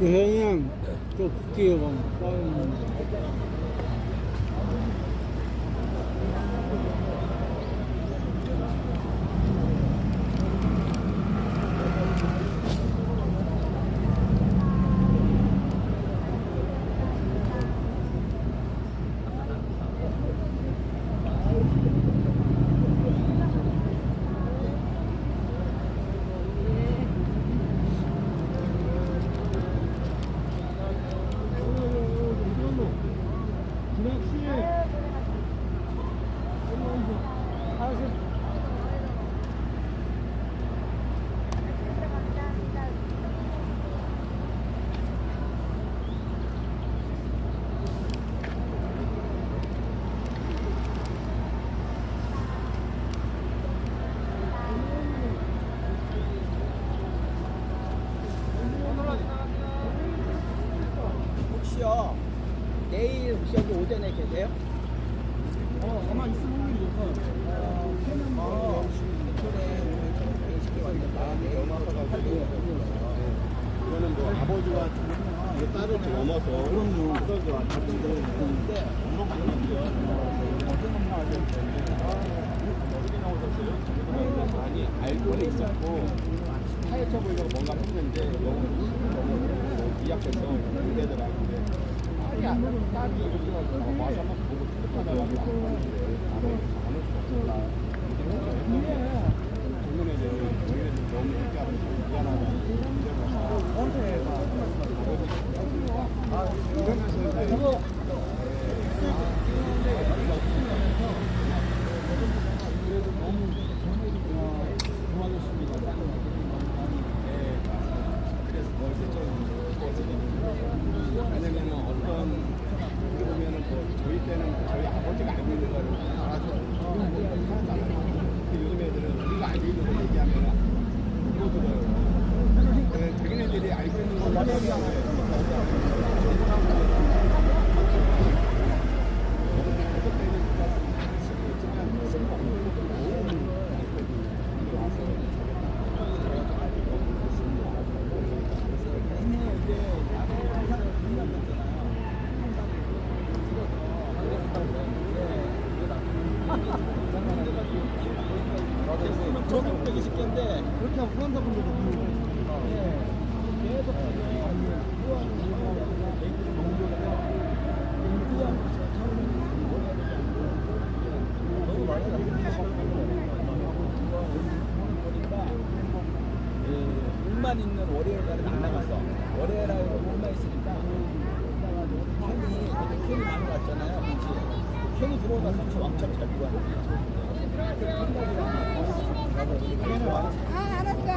그냥 또 국기가 빠른. 혹시요 내일 혹시 여기 오전에 계세요? 가만 있으면 확률이 높아. 이거는 뭐 아버지와 이게 딸을 넘어서 그러죠. 같은 거 있는데 아니 알고는 있었고 파헤쳐 보려고 뭔가 했는데 너무 미약해서 문제더라. 근데 딸이 와서 한번 보고 축복하다가 안 올 수 없다. 작년에 저희는 너무 얘기하고 미안하다. 왜냐면 어떤 우리 보면은 뭐 저희 때는 저희 아버지가 알고 있는 거를 알아서 하잖아요. 근데 요즘 애들은 우리가 알고 있는 거 얘기하면은 못 들어요. 자기네들이 알고 있는 걸 얘기하면 저는 120개인데 그렇게 하고 후원자분들도 계속 너무 많이 물만 있는 월요일 날은 안 나갔어. 월요일 날에 물만 있으니까 캔이 많이 왔잖아요. 그치? 캔이 들어오다 삼촌 왕창 잘 들어왔는데. 알았어.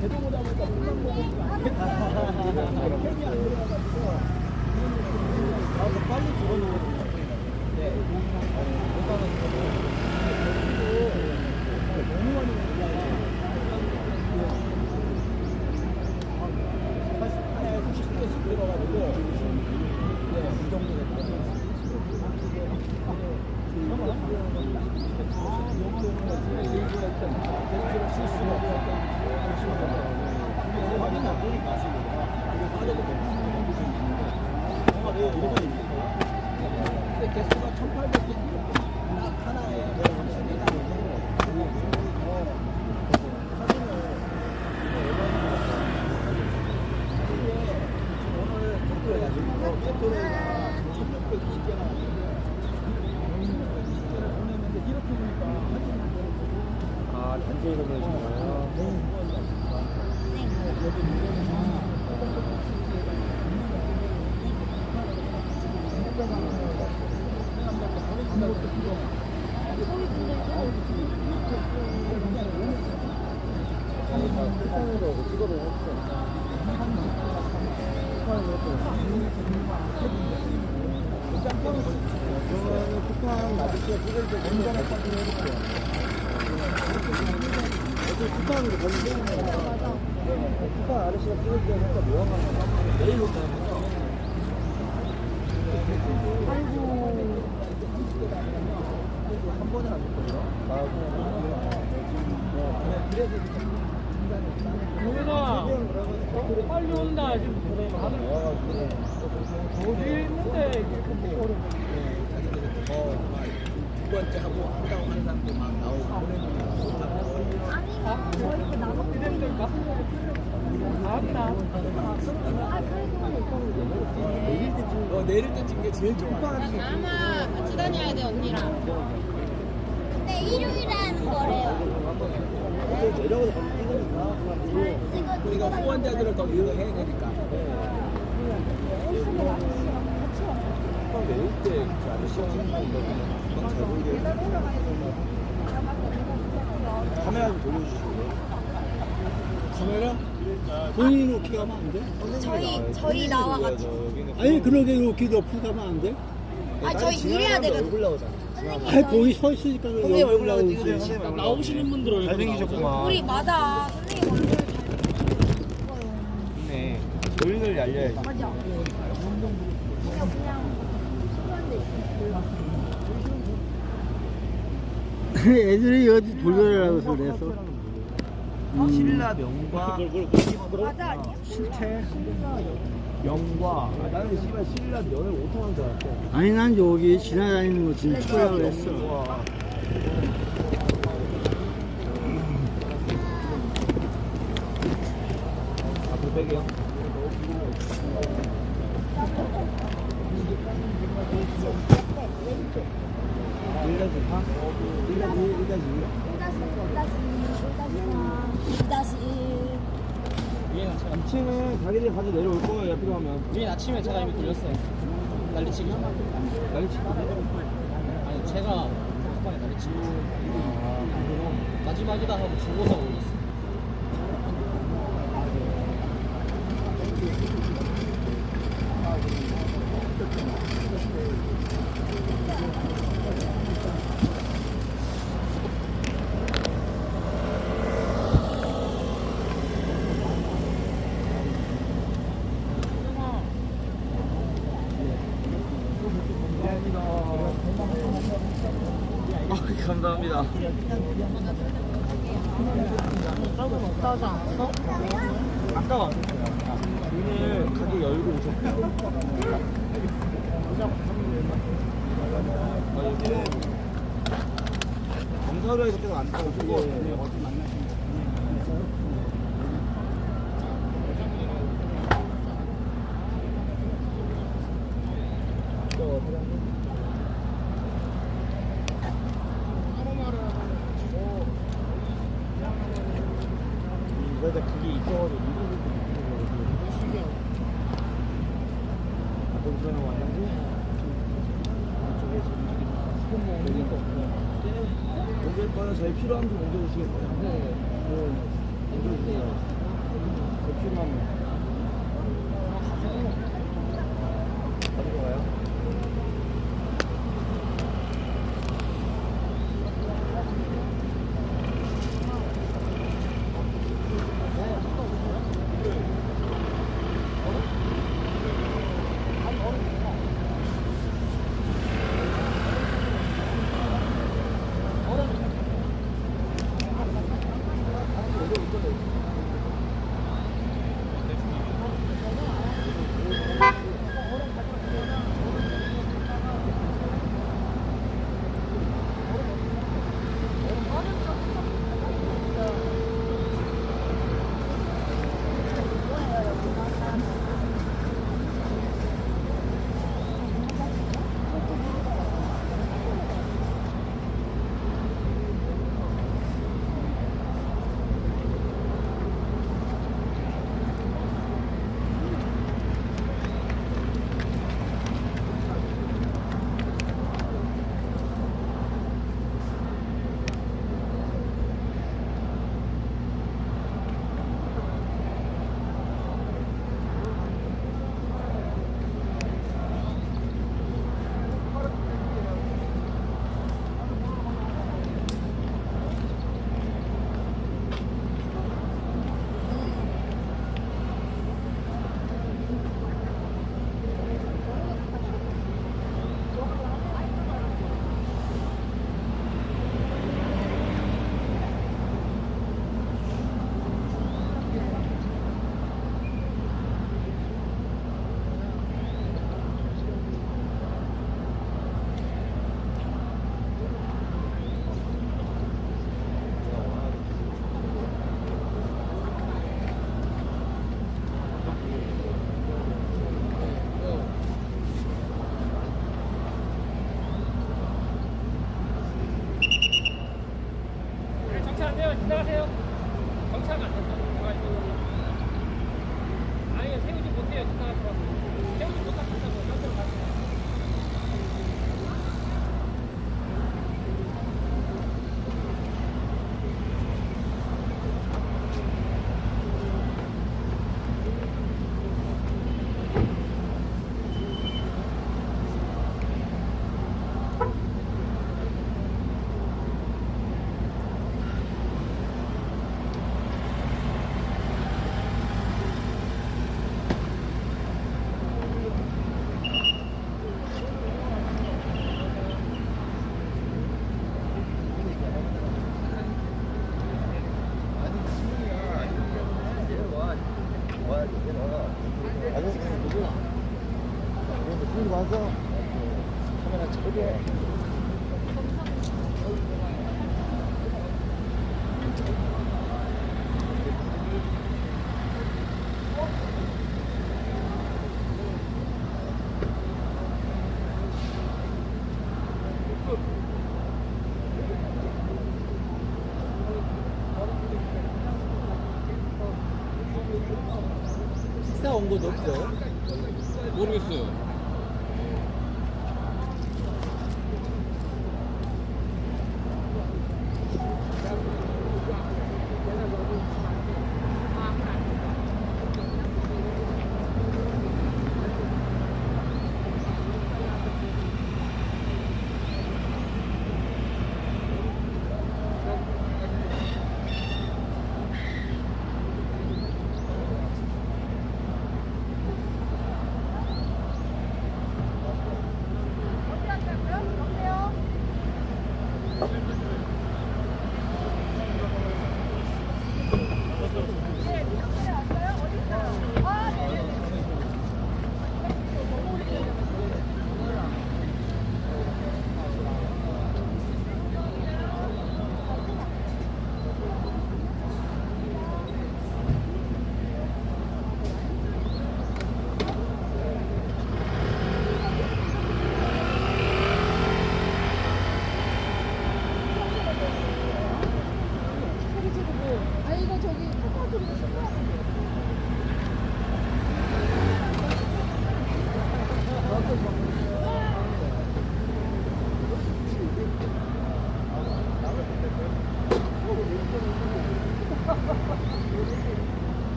대동보다 보니까 물만 먹으니까 캔이 안 들어와가지고 빨리 들어오거든요. 네. 너무 많이 올라와요. 하나에 90개씩 들어가지고 이 정도 됐어요. 근데 개수가 1,800개 하나에 오늘 토요일에 1,620개 나왔는데 이렇게 보니까 아 단체로 보내시나요? 찍어도 했어. 북한 아저씨가 찍을 때 운전을 빠지게 해줄게요. 북한으로 보는데 북한 아저씨가 찍을 때 진짜 묘한 내일 오잖아요. 한 번은 안 됐거든요. 용현아 빨리 온다 지금. 자기들이 더막두 번째 하고 한다고 하는 사람들 막 나오고 보내주고 내릴 때 찍는 게 제일 좋아. 아마 같이 다녀야 돼 언니랑. 근데 일요일에 하는 거래요. 우리가 후원자들을 더 유도해야 되니까. 내릴 때 아저씨가 찍는 거 잘 보이게 카메라 좀 돌려주시고요. 카메라? 본인이 이렇게 가면 안 돼? 저희 나와가지고. 아니 그러게 이렇게 옆으로 가면 안 돼? 아 저희 일해야 돼가지고. 얼굴 나오잖아. 선생님 아니 거기 서 있으니까 선생님 얼굴 나오지. 나오시는 분들은 잘생기셨구만. 우리 맞아. 선생님 얼굴 잘 네. 조인을 알려야지. 맞아. 그냥 필요한 데 있어. 애들이 어디 돌려라고 그래서 신라 명과 맞아 아니야? 싫대. 명과 나는 씨발 신라 면을 5천 원줄 알았어. 아니 난 여기 지나다니는 거 지금 찍으라고 했어. 와. 앞으로 빼게요. 아침에 자기들이 가지고 내려올 거예요. 옆으로 가면. 우린 아침에 제가 이미 돌렸어요. 난리치기. 날치기. 아니 제가 한방에 난리치기. 마지막이다 하고 죽어서 올렸어. 감사합니다. 나오지 않았어? 아까 왔어요. 오늘 가게 열고 오셨고. 요즘 검사로에서 계속 안 타고 그거 어디 만나시는 그래서 그게 있어가지고 아까 전에 왔는데 이쪽에서 움직이니까 옮길 거는 저희 필요한 좀 옮겨주시겠어요? 네. 옮겨주세요. 저 필요하면 가지고 가요? 가서 카메라 찍게. 식사 온 것도 없어요? 모르겠어요.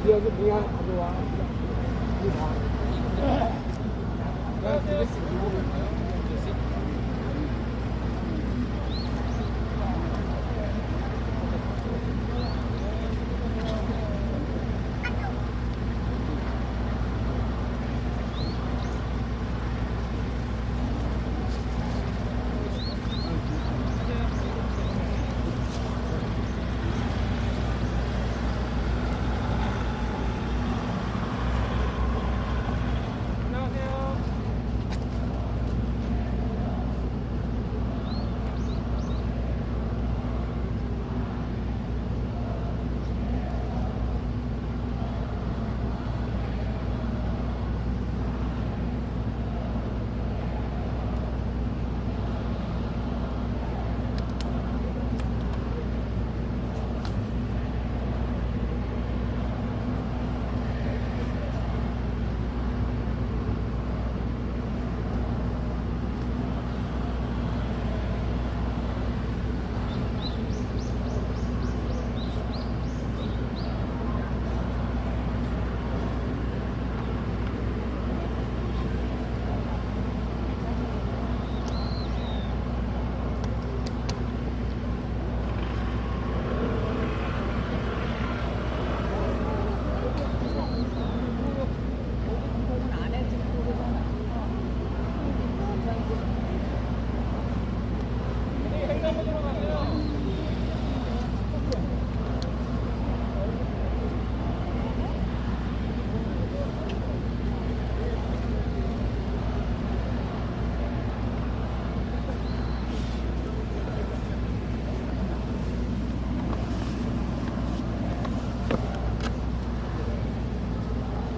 여기 뭐야 가져와.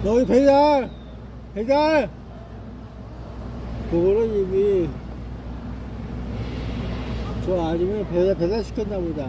여기 배달! 배달! 그거를 이미 저 아줌마 배달 시켰나 보다.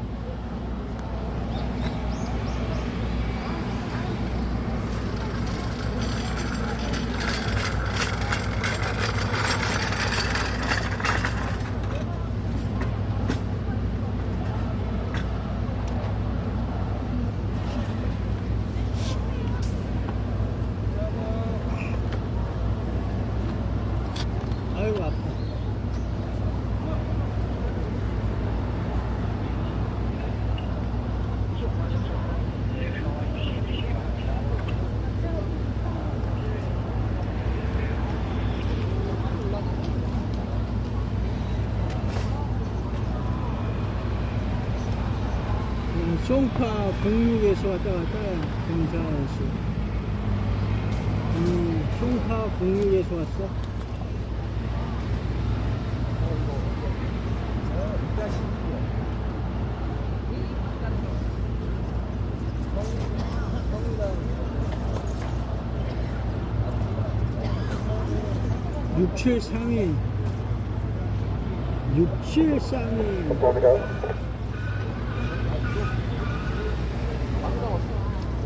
아이고 아파. 송파 공육에서 왔다 갔다 경사씨. 송파 공육에서 왔어. 육칠삼이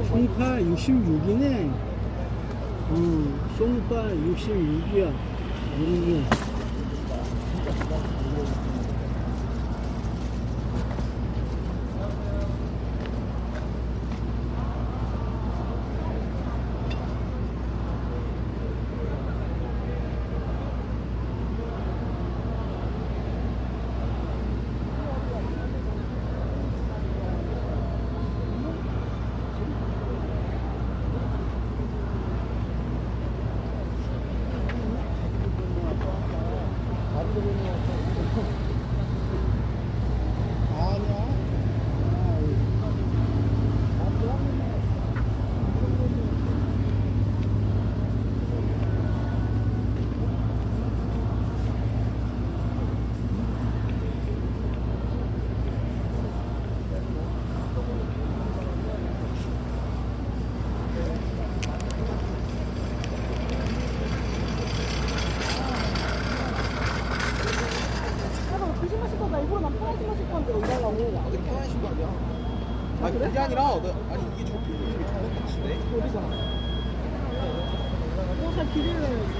송파 66이네. 송파 66이야. 이런 게. 아니 그게 아니라 아니 이게 저렇게 이게 저런 택시네. 잘 길을 내야지.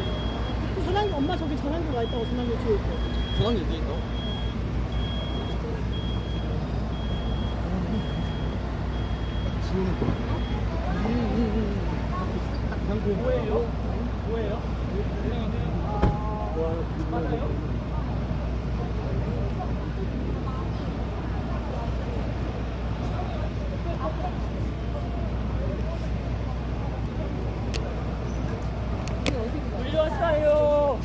그 전환기 엄마 저기 전환기 와 있다고 전환기 뒤에 있고. 전화기 어디 있다? 지우는 거. 그냥 뭐예요? 뭐예요? 맞아요? 물렸어요.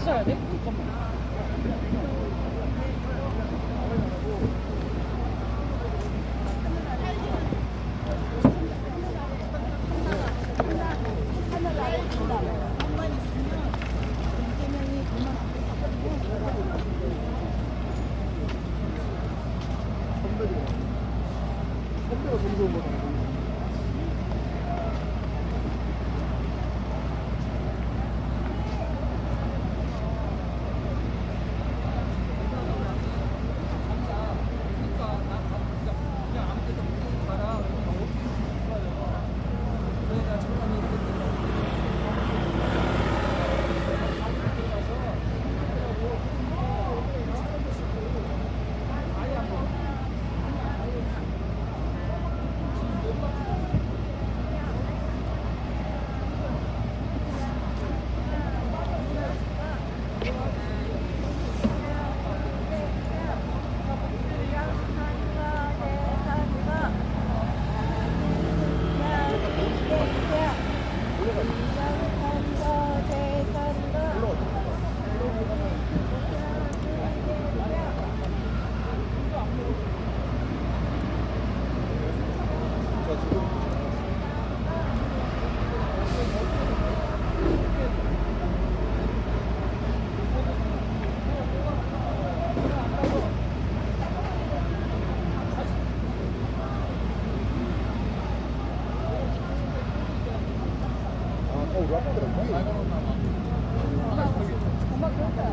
써야 돼? 잠깐만. 선배가 돈 좋은 거잖아.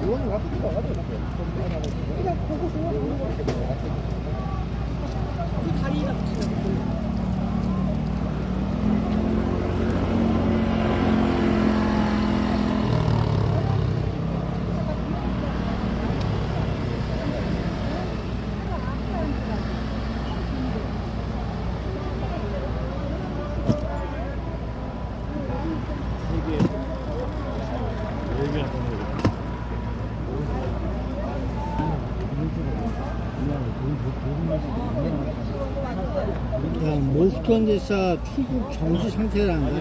이거는 갖고 싶어 가지고 그냥 보고 다리가 모스턴 대사 출국 정지 상태란 거야.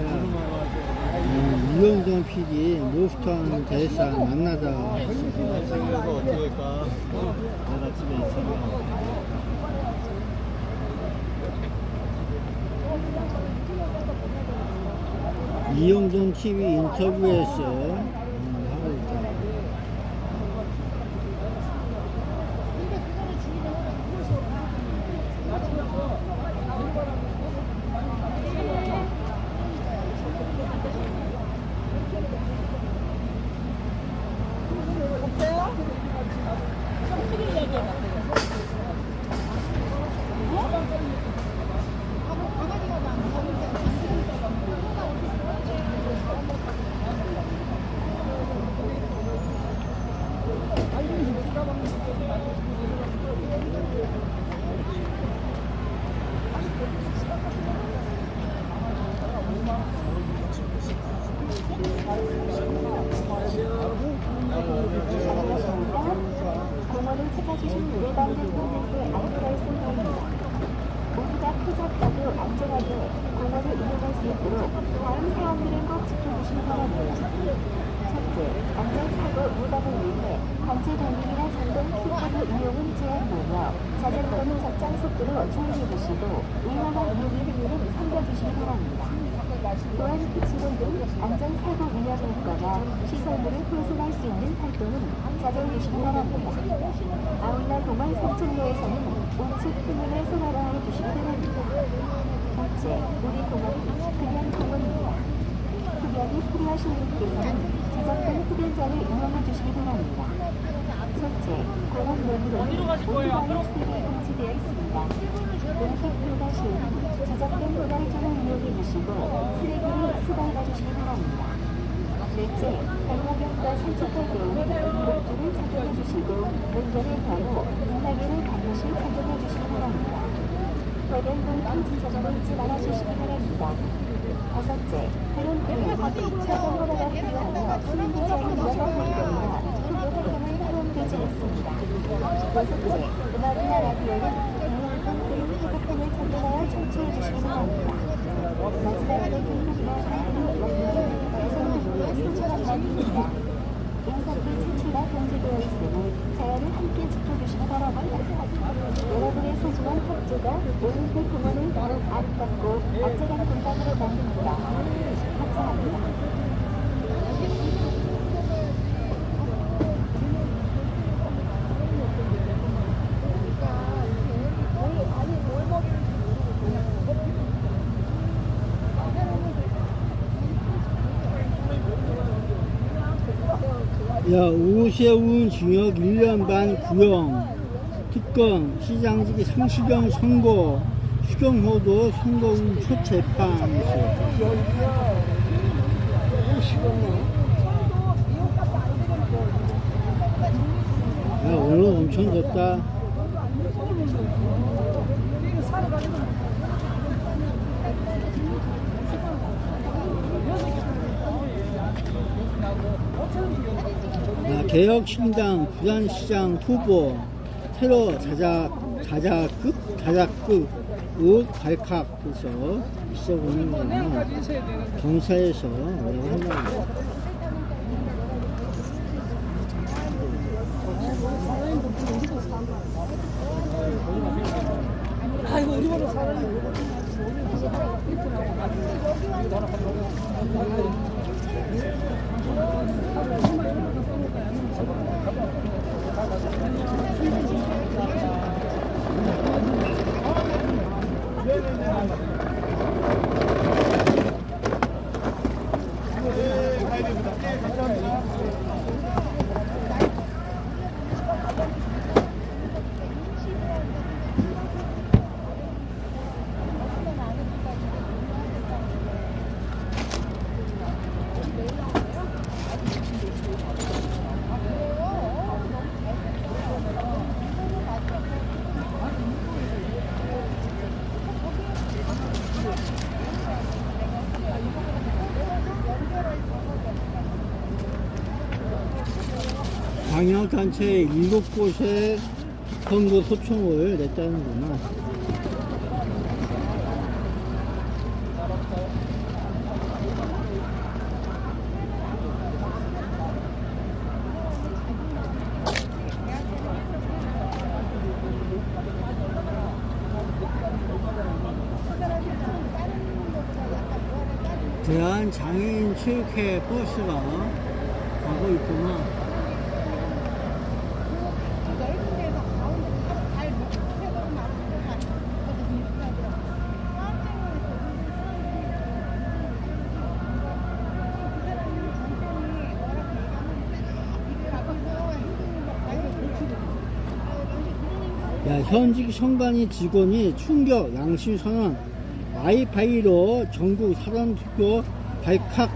이영돈 PD 모스턴 대사 만나다. 그래서 어떻게 할까? 내가 집에 있으면. 이영돈 TV 인터뷰에서 하고 있다. 공원을 찾아주신 일반인들께 안내말씀드립니다. 모두가 쾌적하고 안전하게 공원을 이용할 수 있도록 다음 사항들을 꼭 지켜주시기 바랍니다. 첫째, 안전사고 예방을 위해 단체 달리기나 전동 킥보드 이용은 제한되며 자전거는 적정 속도로 주행해주시고 위험한 무기 행위는 삼가주시기 바랍니다. 또한 피치본 등 안전사고 위험 있거나 시설물을 훼손할 수 있는 활동은 자제해주시기 바랍니다. 아울러 공원 산책로에서는 우측 표면을 소화하여 주시기 바랍니다. 둘째, 우리 공원은 흡연 공원입니다. 흡연이 필요하신 분께서는 지정된 흡연장을 이용해 주시기 바랍니다. 셋째, 공원 내부로는 오토바이 수입이 금지되어 있습니다. 음식 불가 시에는 지정된 도달장을 이용해 주시고 쓰레기를 수거해 주시기 바랍니다. 넷째, 반려견과 산책할 때에는 목줄을 착용해 주시고 운전의 경우 등하기를 반드시 착용해 주시기 바랍니다. 배변등 탐지 자전거 잊지 말아 주시기 바랍니다. 다섯째, 그런 때에는 자전거가 필요하며 수행자의 위험한 활동이나 흡연 활동은 허용되지 않습니다. 여섯째, 음악이나 라디오는 등등 휴대폰을 전달하여 청취해 주시기 바랍니다. 마지막으로 등급이나 사이드를 연결해 여성분께 신청한 말입니다. 인사길 여러분의 소중한 협조가 올림픽 공원을 아름답고 안전한 공간으로 만듭니다. 감사합니다. 야, 오세훈 징역 1년 반 구형, 특검, 시장직이 상시경 선고, 추경호도 선고 후 초재판했어. 야, 오늘 엄청 덥다. 야, 개혁신당 부산시장 후보 테러 자작극 의 발칵해서 있어 보는 거는 경사에서 뭐라고 한다고. 아이고 우리보다 사람이 광역단체 7곳에 선거 소총을 냈다는구나. 대한장애인 체육회 버스가 가고 있구나. 야, 현직 선관위 직원이 충격 양심 선언, 와이파이로 전국 사전투표 발칵.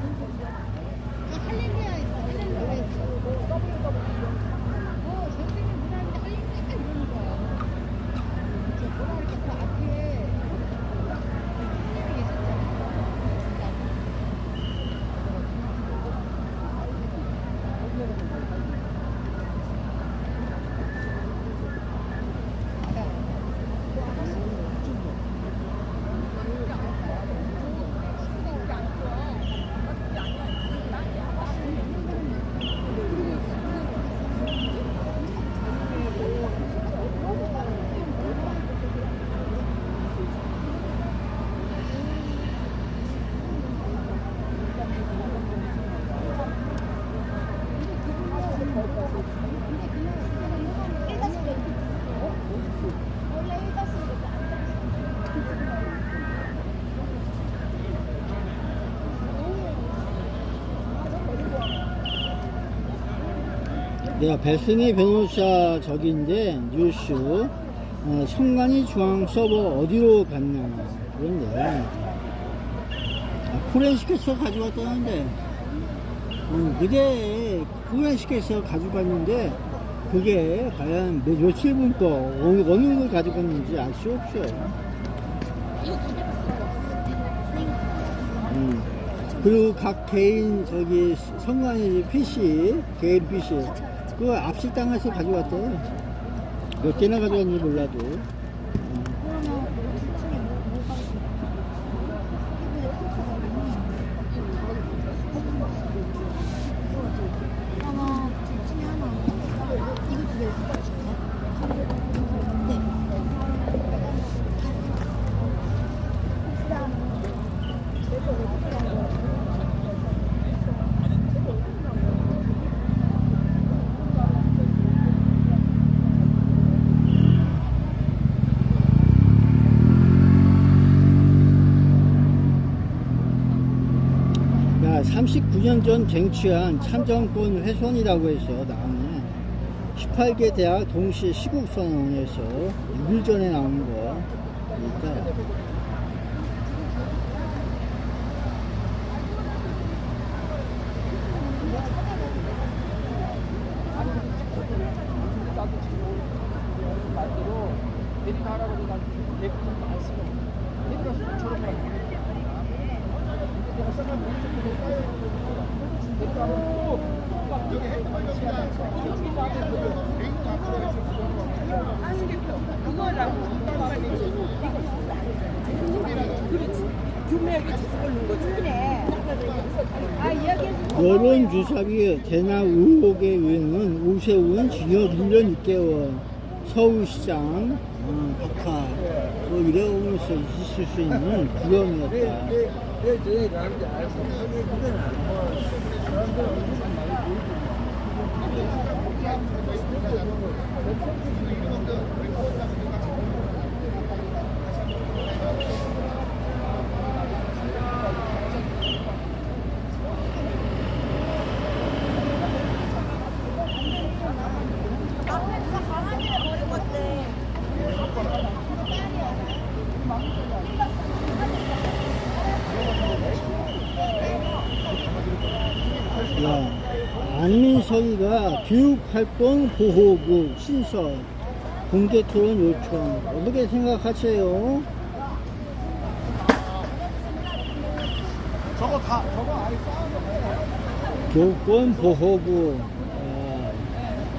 내가 배승희 변호사 저기인데 뉴스 선관위 중앙 서버 어디로 갔냐 그런데 포렌식해서 가져왔다는데 그게 포렌식해서 가져갔는데 그게 과연 며칠 거 어느 걸 가져갔는지 알 수 없어요. 그리고 각 개인 저기 선관위 PC 개인 PC 그거 압수당해서 가져왔대요. 몇 개나 가져왔는지 몰라도. 하나, 둘 중에 하나. 이거 두 개. 자, 39년 전 쟁취한 참정권 훼손이라고 해서 나왔네. 18개 대학 동시 시국선언에서 6일 전에 나온 거. 그러니까 여론조사비 대납 의혹의 유행은 오세훈 징역 1년 6개월, 서울시장 박하 뭐 이러면서 있을 수 있는 구형이었다. 안민석이가 교육활동 보호구 신설 공개 토론 요청 어떻게 생각하세요? 교권 보호구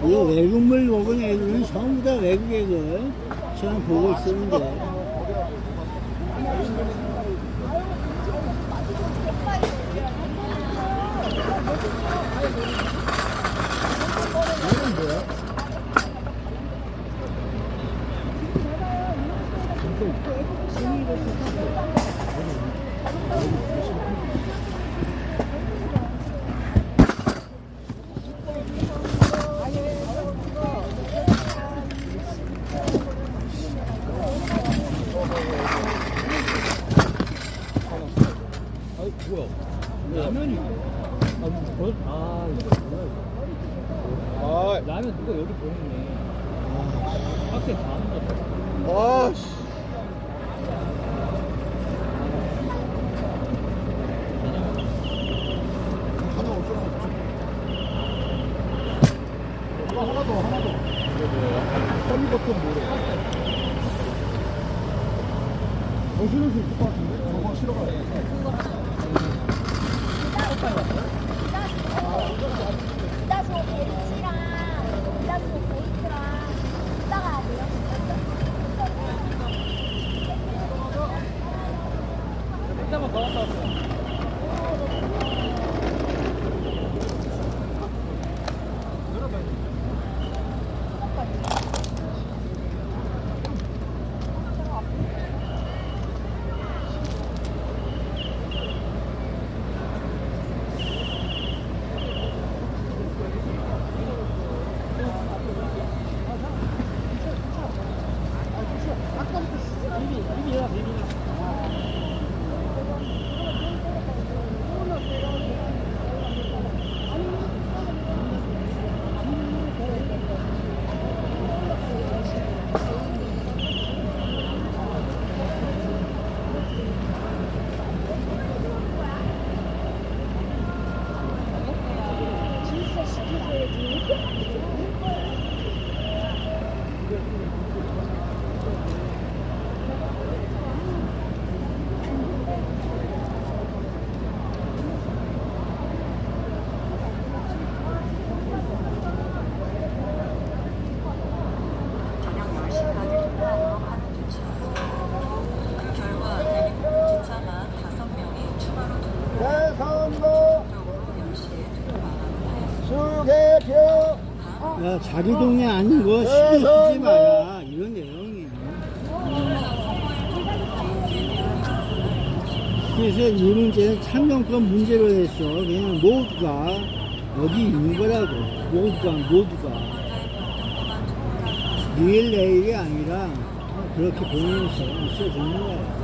이거 외국물 먹은 애들은 전부 다 외국 애들 저는 보고 있었는데 라면 누가 여기 보냈네. 학생 다 하는 거. 아씨. 하나 더. 허니버튼 뭐래? 정신을 수 있을 것 같은데? 저거 싫어가지고. 이다소 벤치랑 이다소 베이크랑 이따가 돼요. 한잔만 더 갔다 왔어. 야, 자기 동네 아닌 거 신경 쓰지 마라 이런 내용이에요. 그래서 이 문제는 참정권 문제로 해서 그냥 모두가 여기 있는 거라고. 모두가 내일 내일이 아니라 그렇게 보면서 있어주는 거야.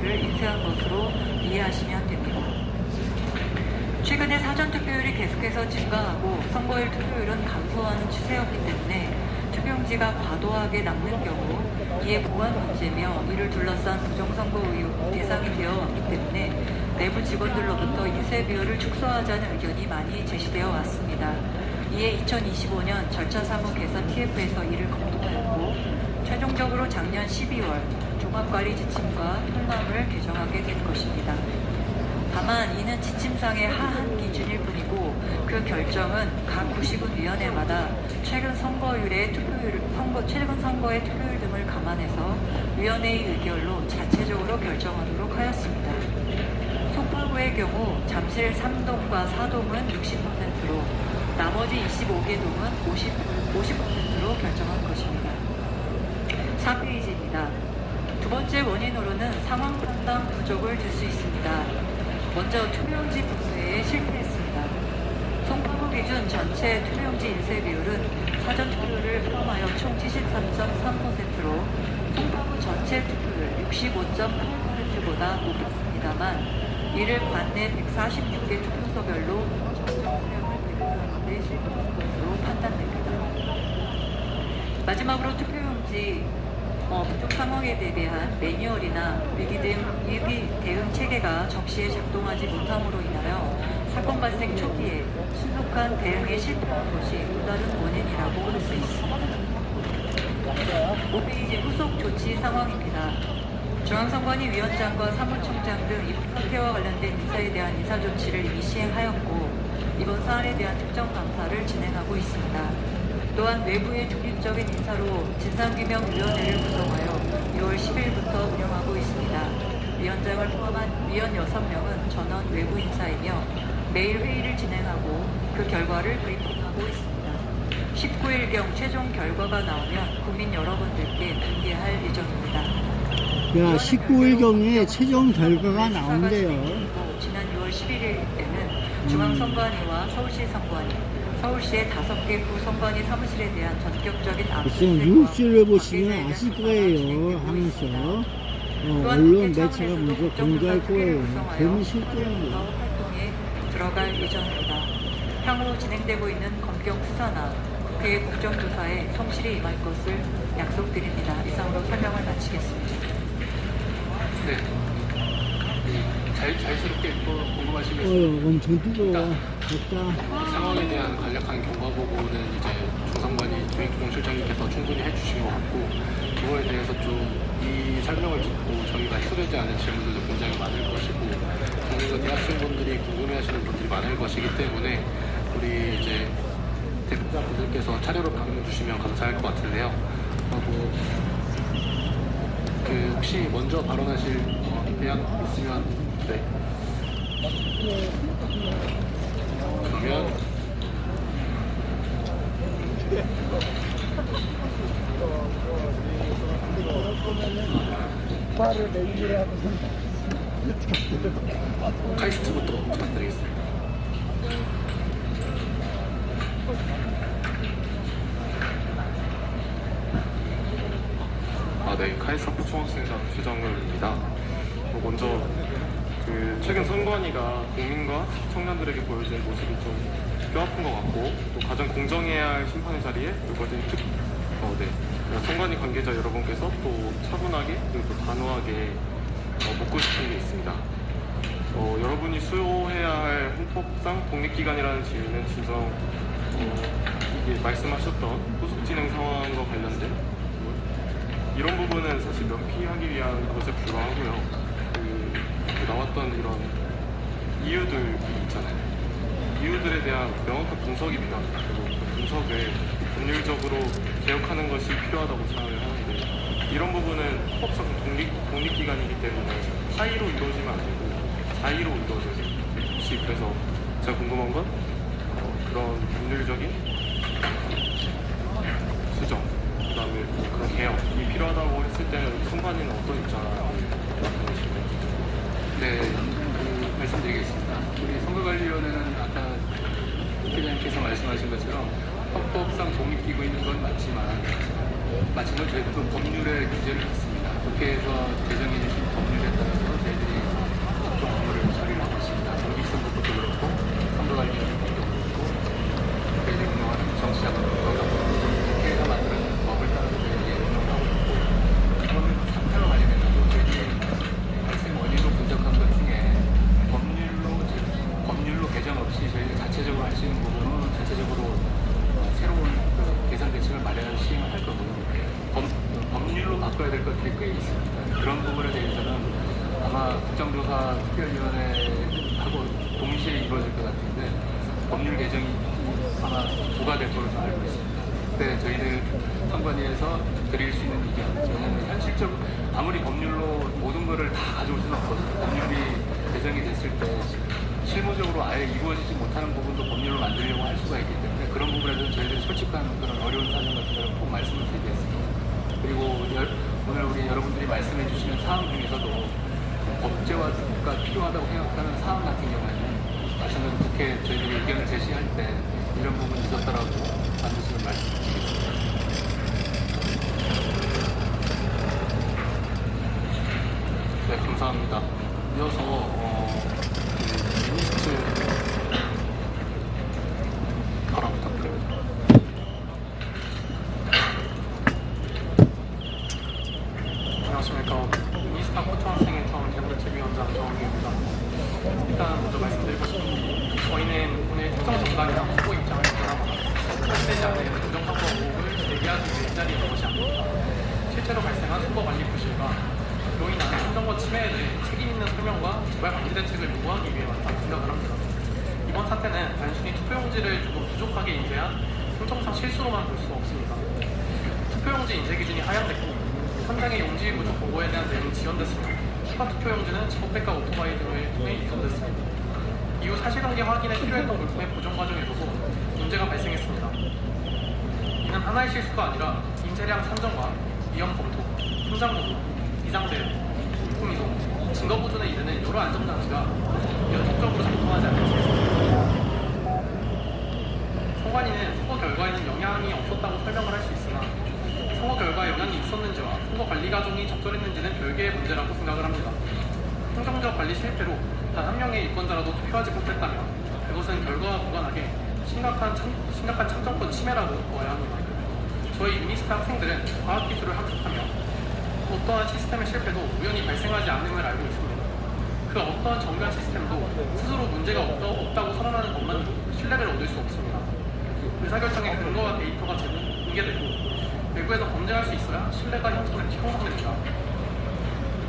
투표율을 인쇄한 것으로 이해하시면 됩니다. 최근에 사전투표율이 계속해서 증가하고 선거일 투표율은 감소하는 추세였기 때문에 투표용지가 과도하게 남는 경우 이에 보안 문제며 이를 둘러싼 부정선거 의혹 대상이 되어 왔기 때문에 내부 직원들로부터 인쇄 비율을 축소하자는 의견이 많이 제시되어 왔습니다. 이에 2025년 절차 사무 개선 TF에서 이를 검토하였고 최종적으로 작년 12월 종합관리 지침과 통합을 개정하게 된 것입니다. 다만 이는 지침상의 하한 기준일 뿐이고 그 결정은 각 구시군위원회마다 최근 선거의 투표율 등을 감안해서 위원회의 의결로 자체적으로 결정하도록 하였습니다. 송파구의 경우 잠실 3동과 4동은 60%로 나머지 25개 동은 50%로 결정한 것입니다. 4페이지입니다. 두 번째 원인으로는 상황 판단 부족을 들 수 있습니다. 먼저 투표용지 분배에 실패했습니다. 송파구 기준 전체 투표용지 인쇄 비율은 사전 투표율을 포함하여 총 73.3%로 송파구 전체 투표율 65.8%보다 높았습니다만 이를 관내 146개 투표소별로 투표량을 배분하는 데 실패한 것으로 판단됩니다. 마지막으로 투표용지 부족 상황에 대비한 매뉴얼이나 위기 대응 체계가 적시에 작동하지 못함으로 인하여 사건 발생 초기에 신속한 대응에 실패한 것이 또 다른 원인이라고 할 수 있습니다. 5페이지 후속 조치 상황입니다. 중앙선관위 위원장과 사무총장 등 이 사태와 관련된 인사에 대한 인사조치를 이미 시행하였고 이번 사안에 대한 특정 감사를 진행하고 있습니다. 또한 외부의 중립적인 인사로 진상규명위원회를 구성하여 6월 10일부터 운영하고 있습니다. 위원장을 포함한 위원 6명은 전원 외부 인사이며 매일 회의를 진행하고 그 결과를 브리핑하고 있습니다. 19일경 최종 결과가 나오면 국민 여러분들께 공개할 예정입니다. 야, 19일경에 최종 결과가 나온대요. 지난 6월 11일 때는 중앙선관위와 서울시 선관위, 서울시의 5개 구선관위 사무실에 대한 전격적인 지금 뉴스를 보시면 아실 거예요 하면서 언론 매체가 먼저 공개할 거예요. 재미있을 거예요. 활동에 들어갈 예정입니다. 향후 진행되고 있는 검경 수사나 국회의 국정조사에 성실히 임할 것을 약속드립니다. 이상으로 설명을 마치겠습니다. 네. 자연스럽게 또 궁금하신 게 있어요. 엄청 뜨거워. 됐다. 상황에 대한 간략한 경과 보고는 이제 조상관이 조정실장님께서 충분히 해주신 것 같고 그거에 대해서 좀 이 설명을 듣고 저희가 해소되지 않은 질문들도 굉장히 많을 것이고 국민과 대학생분들이 궁금해하시는 분들이 많을 것이기 때문에 우리 이제 대표자분들께서 차례로 방문해 주시면 감사할 것 같은데요. 하고 그 혹시 먼저 발언하실 대학 있으면 네. 그러면 카이스트부터 부탁드리겠습니다. 네, 카이스트 총학생회장 최정을입니다. 먼저 최근 선관위가 국민과 청년들에게 보여준 모습이 좀 뼈아픈 것 같고 또 가장 공정해야 할 심판의 자리에 선관위 관계자 여러분께서 또 차분하게 그리고 또 단호하게 묻고 싶은 게 있습니다. 여러분이 수호해야 할 헌법상 독립기관이라는 지위는 진정 이게 말씀하셨던 후속 진행 상황과 관련된 이런 부분은 사실 면피하기 위한 것에 불과하고요. 나왔던 이런 이유들 있잖아요. 이유들에 대한 명확한 분석이 필요합니다. 그리고 그 분석을 법률적으로 개혁하는 것이 필요하다고 생각을 하는데 이런 부분은 헌법상 독립기관이기 때문에 사의로 이루어지면 안 되고 자의로 이루어져야 됩니다. 혹시 그래서 제가 궁금한 건 그런 법률적인 수정, 그 다음에 그런 개혁이 필요하다고 했을 때는 선관위는 어떤 입장을 가지시나요? 네, 말씀드리겠습니다. 우리 선거관리위원회는 아까 국회의장님께서 말씀하신 것처럼 헌법상 독립기구인 건 맞지만 마찬가지로 저희도 법률의 규제를 받습니다. 국회에서 제정해 주신 법률에 따라서 아마 국정조사 특별위원회하고 동시에 이루어질 것 같은데 법률 개정이 아마 부과될 걸로 알고 있습니다. 그때 저희들 선관위에서 드릴 수 있는 의견, 저는 현실적으로 아무리 법률로 모든 것을 다 가져올 수는 없거든요. 법률이 개정이 됐을 때 실무적으로 아예 이루어지지 못하는 부분도 법률로 만들려고 할 수가 있기 때문에 그런 부분에 대해서 저희들이 솔직한 그런 어려운 사정 같은 거를 꼭 말씀을 드리겠습니다. 그리고 오늘 우리 여러분들이 말씀해 주시는 사항 중에서도 법제화가 필요하다고 생각하는 사항 같은 경우에는 마찬가지로 국회 저희들이 의견을 제시할 때 이런 부분이 있었더라고 반드시 말씀드리겠습니다. 네, 감사합니다. 이어서 미니스트 발언 부탁드립니다. 안녕하십니까. 미니스타 고등학생인턴 개발책위원장 정원기입니다. 일단 먼저 말씀드리고 싶은 게 저희는 오늘 특정 정당이나 후보 입장을 보거나 설치되지 않은 부정선거 의혹을 제기하기 위해 이 자리에 온 것이 아닙니다. 실제로 발생한 선거 관리 부실과 그로 인한 행정권 침해에 대해 책임 있는 설명과 재발 방지 대책을 요구하기 위해 왔다고 생각을 합니다. 이번 사태는 단순히 투표용지를 조금 부족하게 인쇄한 행정상 실수로만 볼 수 없습니다. 투표용지 인쇄 기준이 하향됐고 현장의 용지 부족 보고에 대한 내용이 지연됐으며 추가 투표용지는 지목백과 오토바이 등을 통해 이전됐습니다. 이후 사실관계 확인에 필요했던 물품의 보정 과정에서도 문제가 발생했습니다. 이는 하나의 실수가 아니라 인쇄량 산정과 위험 검토, 현장 보고, 비상대응, 물품 이송, 증거 보존에 이르는 여러 안전장치가 연속적으로 작동하지 않는 것입니다. 선관위는 선거 결과에는 영향이 없었다고 설명을 할 수 있으나 선거 결과에 영향이 있었는지와 선거 관리 과정이 적절했는지는 별개의 문제라고 생각을 합니다. 행정적 관리 실패로 단 한 명의 유권자라도 투표하지 못했다면 그것은 결과와 무관하게 심각한 참정권 침해라고 보아야 합니다. 저희 유니스타 학생들은 과학기술을 학습하며 어떠한 시스템의 실패도 우연히 발생하지 않음을 알고 있습니다. 그 어떠한 정교한 시스템도 스스로 문제가 없다고 선언하는 것만으로 신뢰를 얻을 수 없습니다. 의사결정의 근거와 데이터가 공개되고 외부에서 검증할 수 있어야 신뢰가 형성됩니다.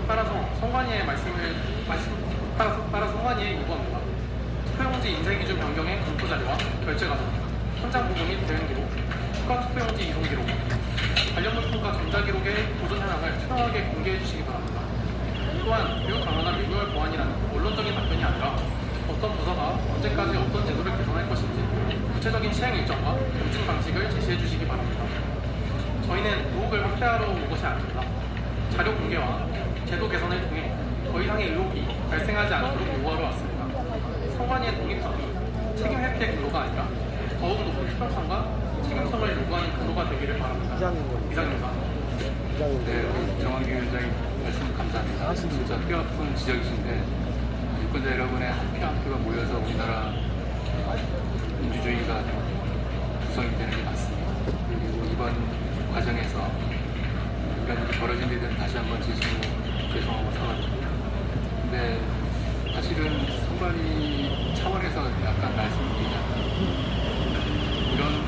따라서 선관위의 선관위에 요구합니다. 투표용지 인쇄 기준 변경의 검토 자료와 결제 과정, 현장 보고 및 대응 기록, 추가 투표용지 이송 기록, 관련 물품과 전자기록의 보존 현황을 투명하게 공개해 주시기 바랍니다. 또한 교육 강화나 미묘할 보완이라는 원론적인 답변이 아니라 어떤 부서가 언제까지 어떤 제도를 개선할 것인지 구체적인 시행 일정과 검증 방식을 제시해 주시기 바랍니다. 저희는 의혹을 확대하러 온 것이 아닙니다. 자료 공개와 제도 개선을 통해 더 이상의 의혹이 발생하지 않도록 요구하러 왔습니다. 선관위의 독립성이 책임 회피의 근거가 아니라 더욱 높은 투명성과 책임성을 요구하는 근거가 되기를 바랍니다. 이상입니다. 네, 정원기 위원장님 말씀 감사합니다. 진짜 뼈아픈 지적이신데 유권자 여러분의 한 표 한 표가 모여서 우리나라 민주주의가 구성이 되는 게 맞습니다. 그리고 이번 과정에서 이런 일이 벌어진 데 대해서 다시 한번 진심으로 죄송하고 사과드립니다. 근데 사실은 선관위 차원에서 약간 말씀드리자면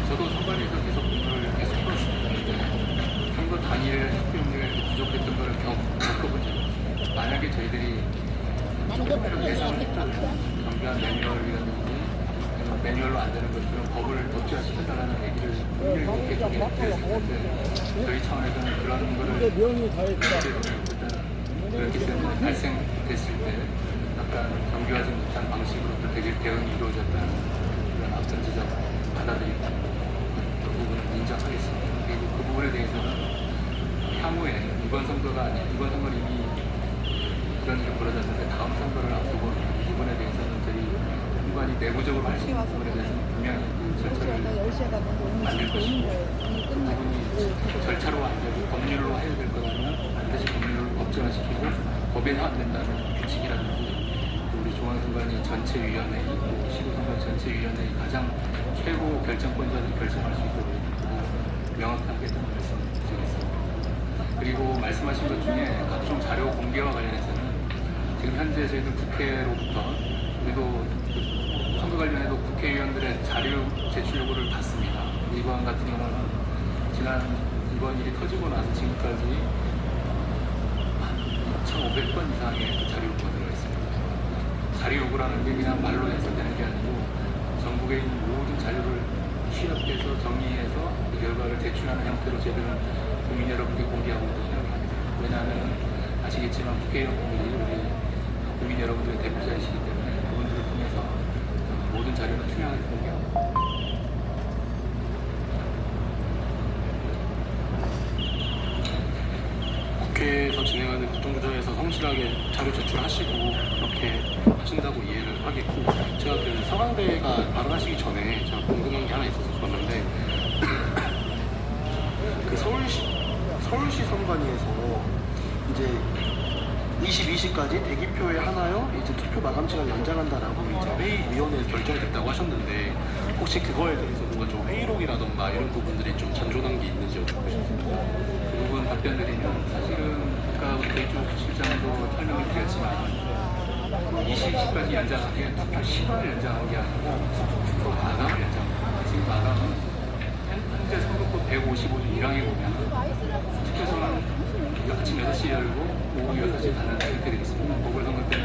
저도 선관위에서 계속 공부를 계속 풀었습니다. 선거 당일 학교용량이 부족했던 거를 겪어본 적이 없습니다. 만약에 저희들이 조금이라도 예상을 했다면 정교한 매뉴얼이라든지 매뉴얼로 안 되는 것들은 법을 법제화시켜달라는 얘기를 분명히 이렇게 드렸는데 저희 차원에서는 그런 거를 그렇기 때문에 발생됐을 때 약간 정교하지 못한 방식으로 또 대응이 이루어졌다는 그런 앞선 지적 받아들이고 그 부분을 인정하겠습니다. 그리고 그 부분에 대해서는 향후에 이번 선거가 이미 그런 일이 벌어졌는데 다음 선거를 앞두고 이 부분에 대해서는 저희 선관위 내부적으로 할 수 있는 부분에 대해서는 분명히 절차를 만들 것이고 그 부분이 절차로 안 되고 법률로 해야 될 거라면 반드시 법률을 법제화시키고 법에 안 된다는 규칙이라든지 우리 중앙선관위 전체위원회, 시도선관위 전체위원회의 가장 최고 결정권자들이 결정할 수 있도록 명확하게 말씀드리겠습니다. 그리고 말씀하신 것 중에 각종 자료 공개와 관련해서는 지금 현재 저희들 국회로부터 그리고 선거 관련해도 국회의원들의 자료 제출 요구를 받습니다. 이번 같은 경우는 이번 일이 터지고 나서 지금까지 한 2,500건 이상의 자료 요구가 정부라는 게 그냥 말로 해서 되는 게 아니고 전국에 있는 모든 자료를 취합해서 정리해서 그 결과를 제출하는 형태로 저희들은 국민 여러분께 공개하고 있다고 생각합니다. 왜냐하면 아시겠지만 국회의원분들이 우리 국민 여러분들의 대표자이시기 때문에 그분들을 통해서 모든 자료는 투명하게 공개하고 국회에서 진행하는 국정조사에서 성실하게 자료 제출하시고 그렇게 하신다고 이해를 하겠고, 제가 그 서강대가 발언하시기 전에 제가 궁금한 게 하나 있어서 그러는데 그 서울시 선관위에서 이제 22시까지 대기표에 하나요? 이제 투표 마감 시간 연장한다라고 이제 회의위원회에서 결정됐다고 하셨는데 혹시 그거에 대해서 뭔가 좀 회의록이라던가 이런 부분들이 좀 잔존한 게 있는지 여쭙고 싶습니다. 그 부분 답변 드리면 사실은 아까 우리 대쪽 실장도 설명을 드렸지만 22시까지 연장한 게 투표 시간을 연장한 게 아니고 투표 마감을 연장한 거예요. 지금 마감은 현재 선거법 155조 1항에 보면 투표소는 아침 6시 열고 오후 6시에 닫는 이렇게 되어 있습니다. 보궐선거 때는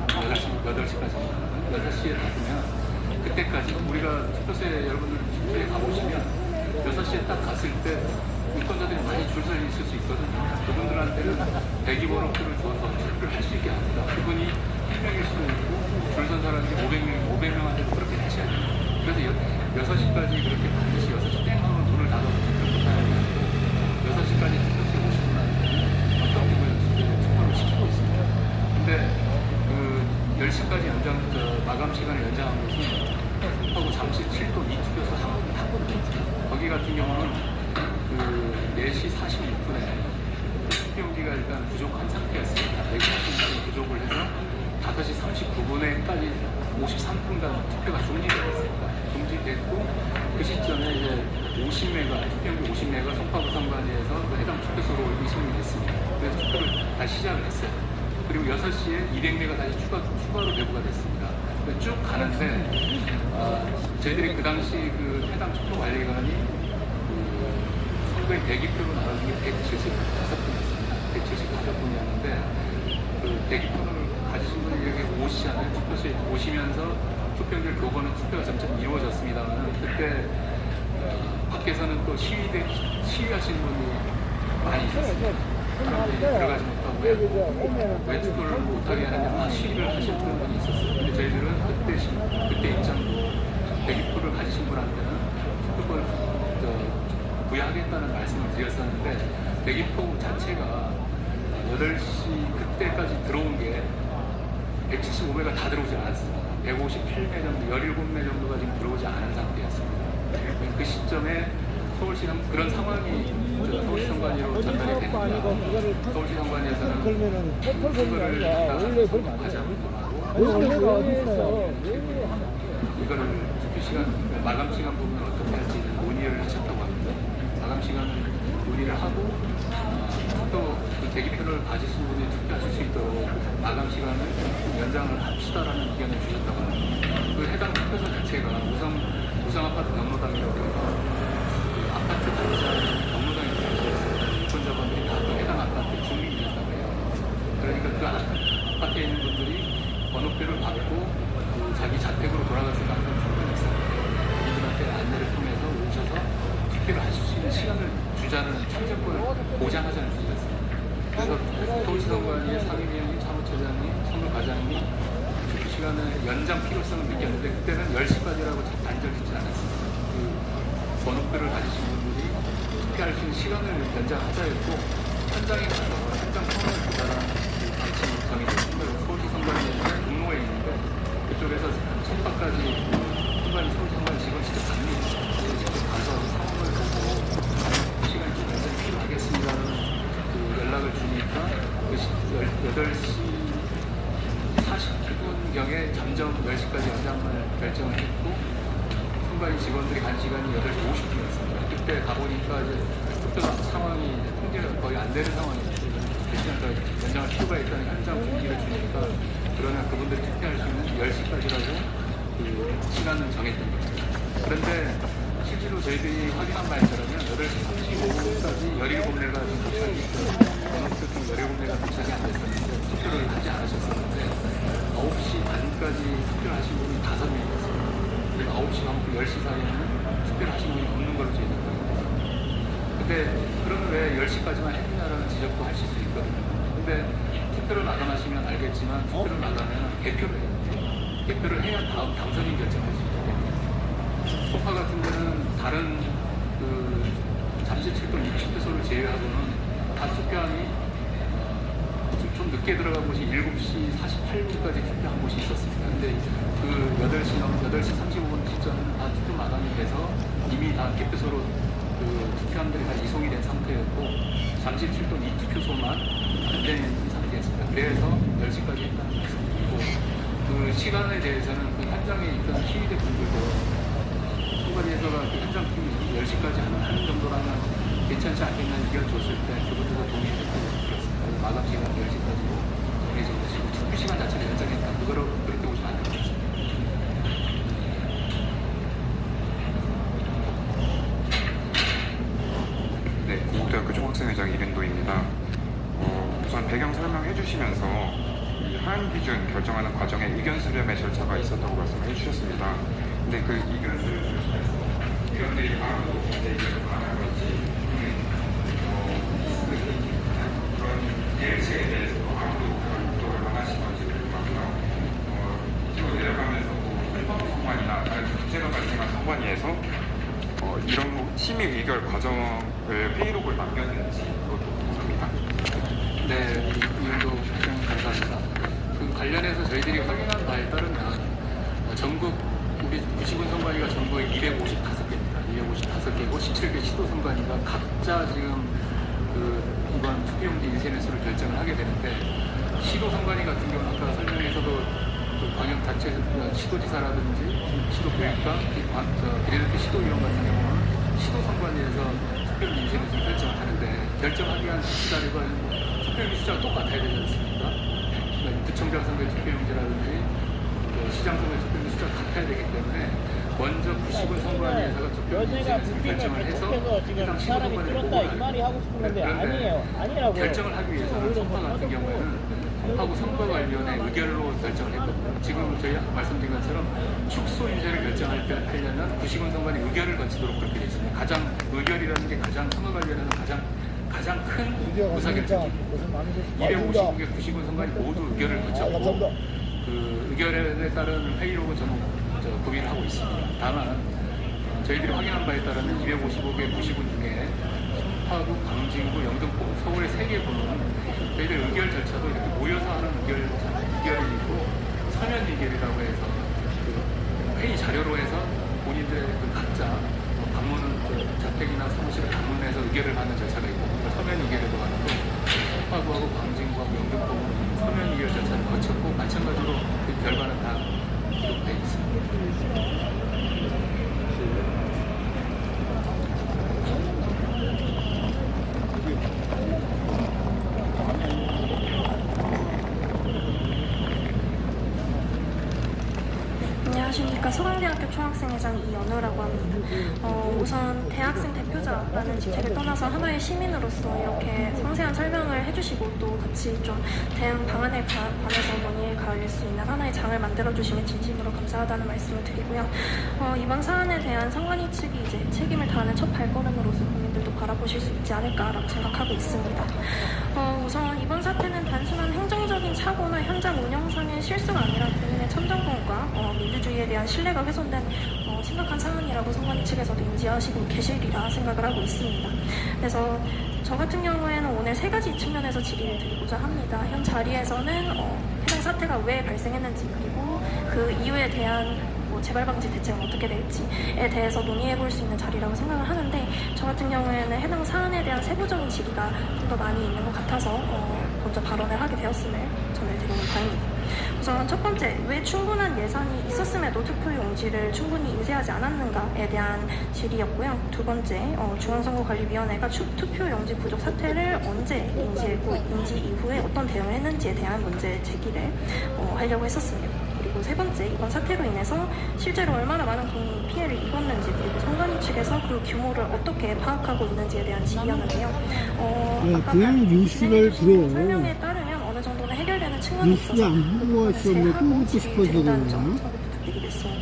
8시까지 6시에 닫으면 그때까지 우리가 투표소에 여러분들 투표소에 가보시면 6시에 딱 갔을 때 유권자들이 많이 줄 서 있을 수 있거든요. 그분들한테는 대기번호표를 줘서 투표를 할 수 있게 합니다. 그분이 1명일 수도 있고 줄 선 사람이 500명한테도 그렇게 대체해야 됩니다. 그래서 6시까지 그렇게 반드시 6시 땡 하면 문을 닫아서 투표를 못하는 게 아니고 6시까지 투표소에 오신 분한테는 어떤 경우에 투표를 시키고 있습니다. 근데 그 10시까지 마감 시간을 연장한 것은 하고 잠시 7도 2투표소 하거든요. 거기 같은 경우는 그 4시 46분에 투표용지가 일단 부족한 상태였습니다. 4시 46분 부족을 해서 5시 39분에까지 53분간 투표가 중지되었습니다. 중지됐고 그 시점에 이제 50매가 투표용지 50매가 송파구 선관위에서 해당 투표소로 이송이 됐습니다. 그래서 투표를 다시 시작을 했어요. 그리고 6시에 200매가 다시 추가로 배부가 됐습니다. 쭉 가는데 저희들이 그 당시 그 해당 투표관리관이 그 선거의 대기표로 나눠준 게 175분이었습니다. 175분이었는데 그 대기표를 가지신 분이 여기 오시잖아요. 투표소에 오시면서 투표용지를 교보는 투표가 점점 이루어졌습니다만 그때 밖에서는 또 시위하시는 분이 많이 있었습니다. 사람들이 들어가지 못하고 왜 투표를 못하게 하느냐 시위를 하실 분이 있었어요. 근데 저희들은 그때 입장도 대기표를 가지신 분한테는 투표권을 부여하겠다는 말씀을 드렸었는데 대기표 자체가 8시 그때까지 들어온 게 175매가 다 들어오지 않았습니다. 158매 정도, 17매 정도가 지금 들어오지 않은 상태였습니다. 그 시점에 서울시 그런 상황이 서울시 선관위로 전달이 됩니다. 서울시 선관위에서는 선거를 과장하고 이거를 투표 시간, 마감 시간 부분을 어떻게 할지 논의를 하셨다고 합니다. 마감 시간을 논의를 하고 또그 대기표를 가지신 분이 투표하실 수 있도록 마감 시간을 연장을 합시다라는 의견을 주셨다고 합니다. 그 해당 투표소 자체가 우성 아파트 경로당이라고 해서 그 아파트 단지 경로당이 들어있어요. 유권자분들이 다 그 해당 아파트 주민이었다고 해요. 그러니까 그 아파트에 있는 분들이 번호표를 받고 그 자기 자택으로 돌아가서 나는 충분히 있습니다. 이분한테 안내를 통해서 오셔서 투표를 하실 수 있는 시간을 주자는 참정권을 보장하자는 뜻이었습니다. 그래서 서울시 선관위의 상임위원님, 사무처장님, 선거과장님이 투표 시간을 연장 필요성을 느꼈는데 그때는 10시까지라고 단절 짓지 않았습니다. 그 번호표를 가지신 분들이 투표할 수 있는 시간을 연장하자 했고 현장에 가서 현장 통화를 주자라는 그 방침이 정해졌습니다. 서울시 선관위에 종로에 있는데 그쪽에서 송파까지 서울시 선관위 직원 직접 갑니다. 직접 가서 상황을 보고 시간이 좀 연장이 필요하겠습니다라는 그 연락을 주니까 그 8시 40분경에 점점 10시까지 연장을 결정을 했고 선관위 직원들이 간 시간이 8시 50분이었습니다. 그때 가보니까 이제 투표 상황이 이제 통제가 거의 안 되는 상황이었어요. 그 시간 더 연장할 필요가 있다는 현장 분위기를 주니까 그러면 그분들이 투표할 수 있는 10시까지라고 그 시간을 정했던 겁니다. 그런데 실제로 저희들이 확인한 바에 따르면 8시 35분까지 17매가 도착이 있어요. 번호표 중 17매가 도착이 안 됐었는데 투표를 하지 않으셨었는데 9시 반까지 10시까지 투표를 하신 분이 5명이었어요. 9시하고 10시 사이에는 투표를 하신 분이 없는 걸로 저희가 보입니다. 근데 그러면 왜 10시까지만 했느냐라는 지적도 하실 수 있거든요. 근데 투표를 마감하시면 알겠지만 투표를 마감하면 개표를 해요. 개표를 해야 다음 당선인 결정할 수 있기 때문에 소파 같은 데는 다른 그 잠시 출동 입투표소를 제외하고는 다 투표함이 좀 늦게 들어간 곳이 7시 48분까지 투표한 곳이 있었습니다. 근데 그 8시 35분 시점은 다 투표 마감이 돼서 이미 다 개표소로 그 투표함들이 다 이송이 된 상태였고 잠시 출동 입투표소만 안 된 상태였습니다. 그래서 10시까지 했다는 말씀드리고 그 시간에 대해서는 그 현장에 있던 시위대 분들도 선관위에서가 그 현장팀이 10시까지 하는 정도라면 괜찮지 않겠냐는 의견 줬을 때 그분들도 동의했다고 들었습니다. 마감 시간 10시까지로 정해진 것이고 투표 시간 자체를 연장했다. 그거로 그렇게 보시면 안 될 것 같습니다. 네, 고국대학교 총학생회장 이른도입니다. 우선 배경 설명해 주시면서 이 하한 기준 결정하는 과정에 의견 수렴의 절차가 있었다고 말씀해 주셨습니다. 근데 그 의견 수렴 의원들이 바로 의견을 말하는 건지 그런 예측에 대해서도 아무도 그런 의도를 안 하신 건지 궁금하고요. 지금 내려가면서도 헌법 선관위나 문제가 발생한 선관위에서 이런 심의 의결 과정을 회의록을 남겼는지 그것도 궁금합니다. 네, 이유도 감사합니다. 그 관련해서 저희들이 확인한 바에 따르면 전국 우리 구시군 선관위가 전국에 255개입니다. 255개고 17개 시도 선관위가 각자 지금 그 이번 투표용지 인쇄 수를 결정을 하게 되는데 시도 선관위 같은 경우는 아까 설명에서도 그 광역 단체 시도지사라든지 시도교육감, 비례대표 시도위원 같은 경우는 시도 선관위에서 투표용지 인쇄 수를 결정을 하는데 결정하기 위한 기다리고 투표용지 숫자가 똑같아야 되지 않습니까? 그러니까 구청장 선거 투표용지라든지 시장 선거 투표용지 숫자가 같아야 되기 때문에 먼저 구시군 선관위에서가 투표용지 결정을 해서 해당 시도 선관위에 보고를 결정을 하기 위해서는 선거 같은 경우에는 하고 선거관리위원회 의결로 결정을 했거든요. 지금 저희 말씀드린 것처럼 축소 인쇄를 결정하려면 구시군 선관위 의결을 거치도록 그렇게 되어 있습니다. 가장 의결이라는 게 가장 선거관리위원회에서 가장 큰 의사결정입니다. 255개 구시군 선관위 모두 의결을 거쳤고 그 의결에 따른 회의록은 전부 구비를 하고 있습니다. 다만 저희들이 확인한 바에 따르면 255개 구시군 중에 송파구, 광진구, 영등포, 서울의 3개 구는 저희들 의결 절차도 이렇게 모여서 하는 의결이고 서면 의결이라고 해서 그 회의 자료로 해서 본인들의 그 각자 방문은 자택이나 사무실을 방문해서 의결을 하는 절차가 있고 그러니까 서면 의결에도 가는 거 송파구하고 광진구하고 영등포는 서면 의결 절차를 거쳤고 마찬가지로 그 결과는 다 기록되어 있습니다. 안녕하십니까. 서강대학교 총학생회장 이연우라고 합니다. 우선 대학생 대표자라는 직책을 떠나서 하나의 시민으로서 이렇게 상세한 설명을 해주시고 또 같이 좀 대응 방안에 관해서 논의에 가할 수 있는 하나의 장을 만들어주시면 진심으로 감사하다는 말씀을 드리고요. 이번 사안에 대한 선관위 측이 이제 책임을 다하는 첫 발걸음으로서 국민들도 바라보실 수 있지 않을까라고 생각하고 있습니다. 우선 이번 사태는 단순한 행정적인 사고나 현장 운영상의 실수가 아니라 국민의 참정권과 민주주의에 대한 신뢰가 훼손된 심각한 사안이라고 선관위 측에서도 인지하시고 계시리라 생각을 하고 있습니다. 그래서 저 같은 경우에는 오늘 3가지 측면에서 질의를 드리고자 합니다. 현 자리에서는 해당 사태가 왜 발생했는지 그리고 그 이유에 대한 재발 방지 대책은 어떻게 될지에 대해서 논의해 볼 수 있는 자리라고 생각을 하는데 저 같은 경우에는 해당 사안에 대한 세부적인 질의가 좀 더 많이 있는 것 같아서 먼저 발언을 하게 되었음을 전해드리는 바입니다. 우선 첫 번째, 왜 충분한 예산이 있었음에도 투표용지를 충분히 인쇄하지 않았는가에 대한 질의였고요. 두 번째, 중앙선거관리위원회가 투표용지 부족 사태를 언제 인지했고 인지 이후에 어떤 대응을 했는지에 대한 문제 제기를 하려고 했었습니다. 그리고 세 번째, 이번 사태로 인해서 실제로 얼마나 많은 국민이 피해를 입었는지 그리고 선관위 측에서 그 규모를 어떻게 파악하고 있는지에 대한 질의였는데요. 아까 그냥 뉴스를 들어. 설명에 따르면 어느 정도는 해결되는 측면이 뉴스를 안 보고 왔었는데 또 듣고 싶어서 그러나?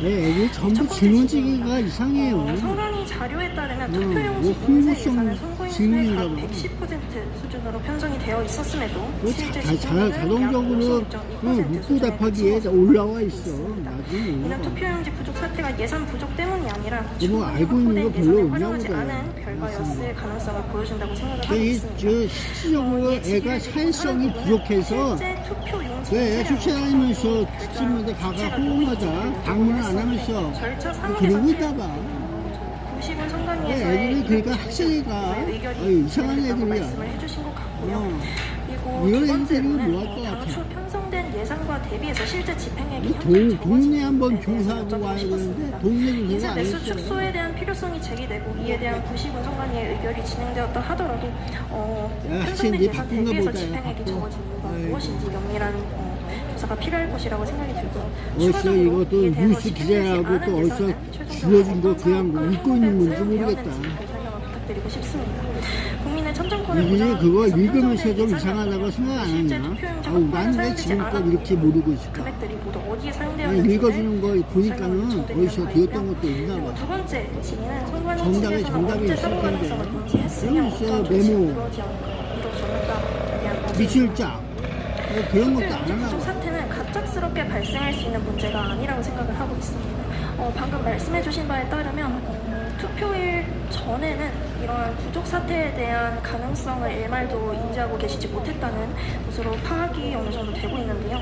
네, 애들 전부 질문지기가 이상해요. 선관위 자료에 따르면 뭐 투표용지 홍보성 인쇄 예산은 선거인 질문인가 수의 봐. 110% 수준으로 편성이 되어 있었음에도 뭐 실제 자동적으로 묻고 답하기에 올라와 있어. 나중에 이는 올라와. 투표용지 부족 사태가 예산 부족 때문이 아니라 뭐 알고 있는 거 별로 예산을 없나 활용하지 보다. 않은 결과였을 가능성을 보여준다고 생각을 하고 이 있습니다. 실질적으로 애가 사회성이 부족해서 실제 투표용지 왜 출첵하면서 특집마다 가가 호응하자 방문을 안 하면서 절차 그러고 3일에서 있다 봐. 90은 네, 선관위에서의 애들이 그러니까 학생이가 의견이 이상한 있다고 애들이야. 말씀을 해주신 것 같고요. 그리고 이런 두 애들이 번째로는 뭐 할 것 같아? 당초 편성된 예산과 대비해서 실제 집행액이 현재 동네 한번 적어지는 조사하고 점을 와야 짚었습니다. 되는데 동네 조사가 인쇄 안 매수 했어요. 축소에 대한 필요성이 제기되고 이에 대한 90은 선관위의 의결이 진행되었다 하더라도 편성된 학생들이 예산 바쁜가 대비해서 보다, 집행액이 바빠. 적어진 이유가 아이고. 무엇인지 면밀한 조사가 필요할 것이라고 생각이 들고요. 어디서 추가적으로 이것도 이에 대해서 뉴스 집행되지 기자하고 또 않은 어디서 예산은 최종적으로 줄여준 거 어떤 그냥 사업과 읽고 있는 건지 사용되었는지 모르겠다. 설명을 부탁드리고 싶습니다. 국민의 참정권을 이들이 보장하기 그거 위해서 읽으면서 편성된 좀 예산과 이상하다고 생각 안 실제 하냐? 투표용지 아우, 확보에 난 왜 사용되지 지금껏 않았고 이렇게 모르고 있을까? 금액들이 모두 어디에 그냥 사용되었는지 읽어주는 거 보니까는 어디서 들었던 것도 있나 봐. 두 번째 질의는 선관위 정답에 측에서는 정답이 언제 있을 사고 텐데. 가능성을 인지했으며 여기 있어요, 어떤 조치가 메모. 이루어졌는가에 대한 문제. 미술장 그런 것도 안 투표용지 하나 부족 봐. 사태는 갑작스럽게 발생할 수 있는 문제가 아니라고 생각을 하고 있습니다. 방금 말씀해주신 바에 따르면 투표일 전에는 이러한 부족 사태에 대한 가능성을 일말도 인지하고 계시지 못했다는 것으로 파악이 어느 정도 되고 있는데요.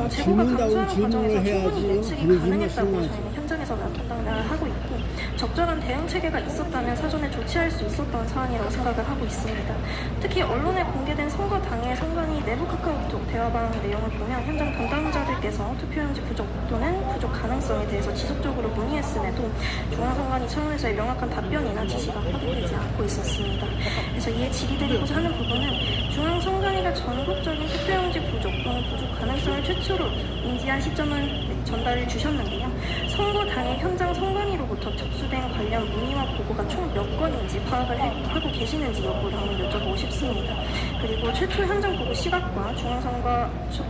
제보가 질문다운 감소하는 질문을 과정에서 충분히 해야지. 예측이 그러지 가능했다고 말씀하지. 저희는 현장에서 판단을 하고 있고 적절한 대응 체계가 있었다면 사전에 조치할 수 있었던 사안이라고 생각을 하고 있습니다. 특히 언론에 공개된 선거 당일 선관위 내부 카카오톡 대화방 내용을 보면 현장 담당자들께서 투표용지 부족 또는 부족 가능성에 대해서 지속적으로 문의했음에도 중앙선관위 차원에서의 명확한 답변이나 지시가 확인되지 않고 있었습니다. 그래서 이에 질의드리고자 하는 부분은 중앙선관위가 전국적인 투표용지 부족 또는 부족 가능성을 최초로 인지한 시점을 전달해 주셨는데요. 선거 당일 현장 선관위로부터 접수된 관련 문의와 보고가 총 몇 건인지 파악을 하고 계시는지 여부를 한번 여쭤보고 싶습니다. 그리고 최초 현장 보고 시각과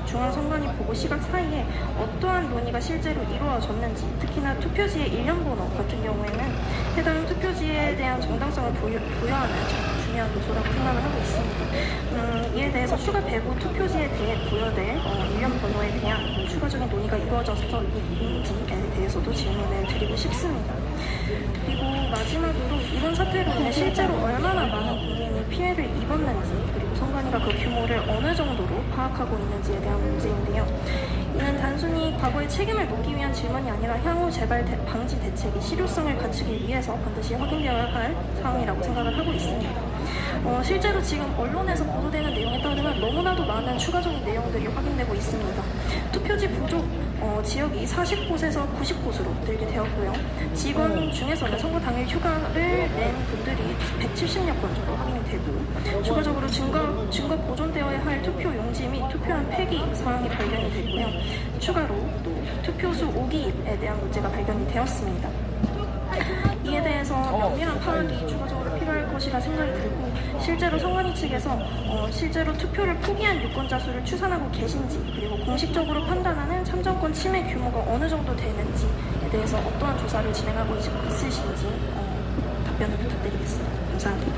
중앙선관위 보고 시각 사이에 어떠한 논의가 실제로 이루어졌는지, 특히나 투표지의 일련 번호 같은 경우에는 해당 투표지에 대한 정당성을 부여하는 중요한 요소라고 생각을 하고 있습니다. 이에 대해서 추가 배부 투표지에 대해 부여될 일련 번호에 대한 추가적인 논의가 이루어졌었는지에 대해서도 질문을 드리고 싶습니다. 그리고 마지막으로 이번 사태로 인해 실제로 얼마나 많은 국민이 피해를 입었는지, 그리고 선관위가 그 규모를 어느 정도로 파악하고 있는지에 대한 문제인데요. 이는 단순히 과거의 책임을 묻기 위한 질문이 아니라 향후 재발 방지 대책이 실효성을 갖추기 위해서 반드시 확인되어야 할 사항이라고 생각을 하고 있습니다. 실제로 지금 언론에서 보도되는 내용에 따르면 너무나도 많은 추가적인 내용들이 확인되고 있습니다. 투표지 부족 지역이 40곳에서 90곳으로 늘게 되었고요. 직원 중에서는 선거 당일 휴가를 낸 분들이 170여 건 정도 확인이 되고, 추가적으로 증거 보존되어야 할 투표 용지 및 투표한 폐기 사항이 발견이 됐고요. 추가로 또 투표수 오기에 대한 문제가 발견이 되었습니다. 이에 대해서 면밀한 파악이 추가적으로 필요할 것이라 생각이 들고, 실제로 선관위 측에서 실제로 투표를 포기한 유권자 수를 추산하고 계신지, 그리고 공식적으로 판단하는 참정권 침해 규모가 어느 정도 되는지에 대해서 어떠한 조사를 진행하고 있으신지 답변을 부탁드리겠습니다. 감사합니다.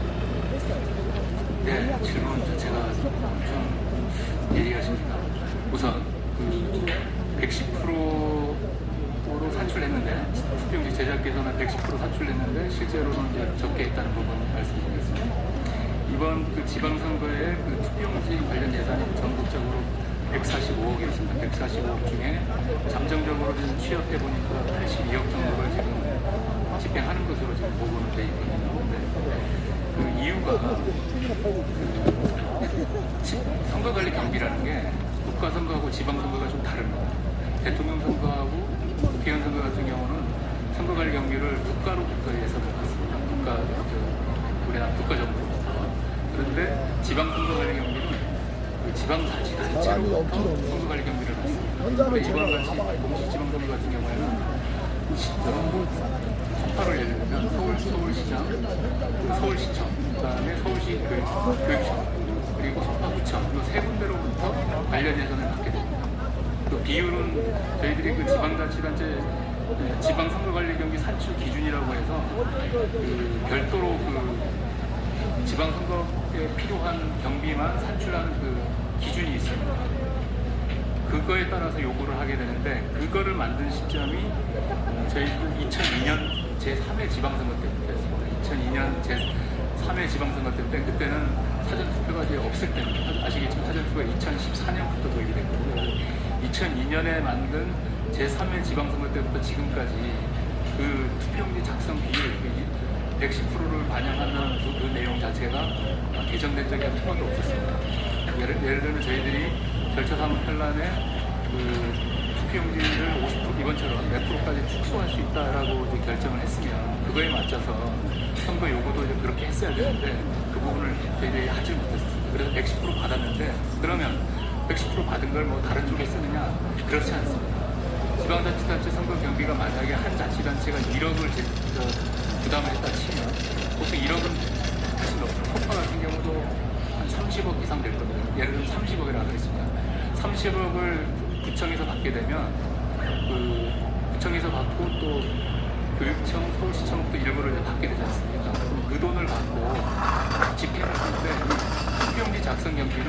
네, 질문 자체가 좀 예리하십니다. 우선 110%로 산출했는데, 투표용지 제작께서는 110% 산출했는데 실제로는 이제 적게 했다는 부분을 말씀드리겠습니다. 이번 지방선거의 투표용지 관련 예산이 전국적으로 145억이었습니다. 145억 중에 잠정적으로 지금 취업해 보니까 82억 정도를 지금 집행하는 것으로 지금 보고는 돼 있거든요. 그 이유가 선거관리 경비라는 게 국가선거하고 지방선거가 좀 다릅니다. 대통령 선거하고 국회의원 선거 같은 경우는 선거관리 경비를 국가에서 받습니다. 우리나라 국가정부로부터. 그런데 지방선거관리 경비는 지방자치단체로부터 선거관리 경비를 받습니다. 그런데 이번 같이 공시지방선거 같은 경우에는 선거를 예를 들면 서울시장, 서울시청, 그다음에 서울시 교육청, 그리고 송파구청 이 세 군데로부터 관련 예산을 받게 됩니다. 또 비율은 저희들이 그 지방자치단체 지방선거관리경비 산출 기준이라고 해서 그 별도로 그 지방선거에 필요한 경비만 산출하는 그 기준이 있습니다. 그거에 따라서 요구를 하게 되는데 그거를 만든 시점이 저희들 2002년 제3회 지방선거 때부터 했습니다. 2002년 제3회 지방선거 때부터 그때는 사전투표가 이제 없을 때입니다. 아시겠지만 사전투표가 2014년부터 도입이 됐거든요. 2002년에 만든 제3회 지방선거 때부터 지금까지 그 투표용지 작성 비율 110%를 반영하는 그 내용 자체가 개정된 적이 한 번도 없었습니다. 예를 들면 저희들이 절차사무편란에 그 투표용지를 50% 이번처럼 몇 프로까지 축소할 수 있다라고 이제 결정을 했으면 그거에 맞춰서 선거 요구도 이제 그렇게 했어야 되는데 그 부분을 저희들이 하지 못했습니다. 그래서 110% 받았는데 그러면 110% 받은 걸 뭐 다른 쪽에 쓰느냐? 그렇지 않습니다. 지방자치단체 선거 경비가 만약에 한 자치단체가 1억을 부담을 했다 치면 보통 1억은 훨씬 높죠. 송파 같은 경우도 한 30억 이상 될 거거든요. 예를 들면 30억이라고 하겠습니다. 30억을 구청에서 받게 되면 그 구청에서 받고 또 교육청, 서울시청도 일부를 받게 되지 않습니까? 그럼 그 돈을 받고 집행을 할 때 투표용지 작성 경비는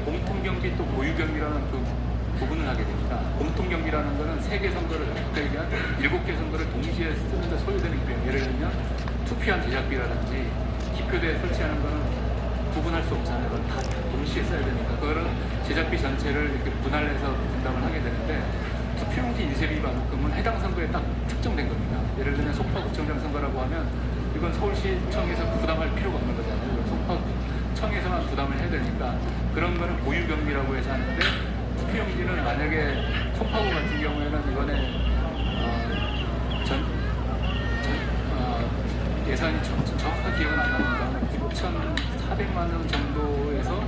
공통경비 또 고유경비라는 그 구분을 하게 됩니다. 공통경비라는 것은 3개 선거를, 그러니까 7개 선거를 동시에 쓰는데 소요되는 비용. 예를 들면 투표한 제작비라든지 기표대에 설치하는 것은 구분할 수 없잖아요. 그건 다 동시에 써야 되니까. 그거는 제작비 전체를 이렇게 분할해서 분담을 하게 되는데 투표용지 인쇄비만큼은 해당 선거에 딱 특정된 겁니다. 예를 들면 송파구청장 선거라고 하면 이건 서울시청에서 부담할 필요가 없는 거잖아요. 송파구청에서만 부담을 해야 되니까 그런 거는 고유경비라고 해서 하는데 투표용지는 만약에 송파구 같은 경우에는 이번에 예산이 정확한 기억은 안 납니다. 9,400만 원 정도에서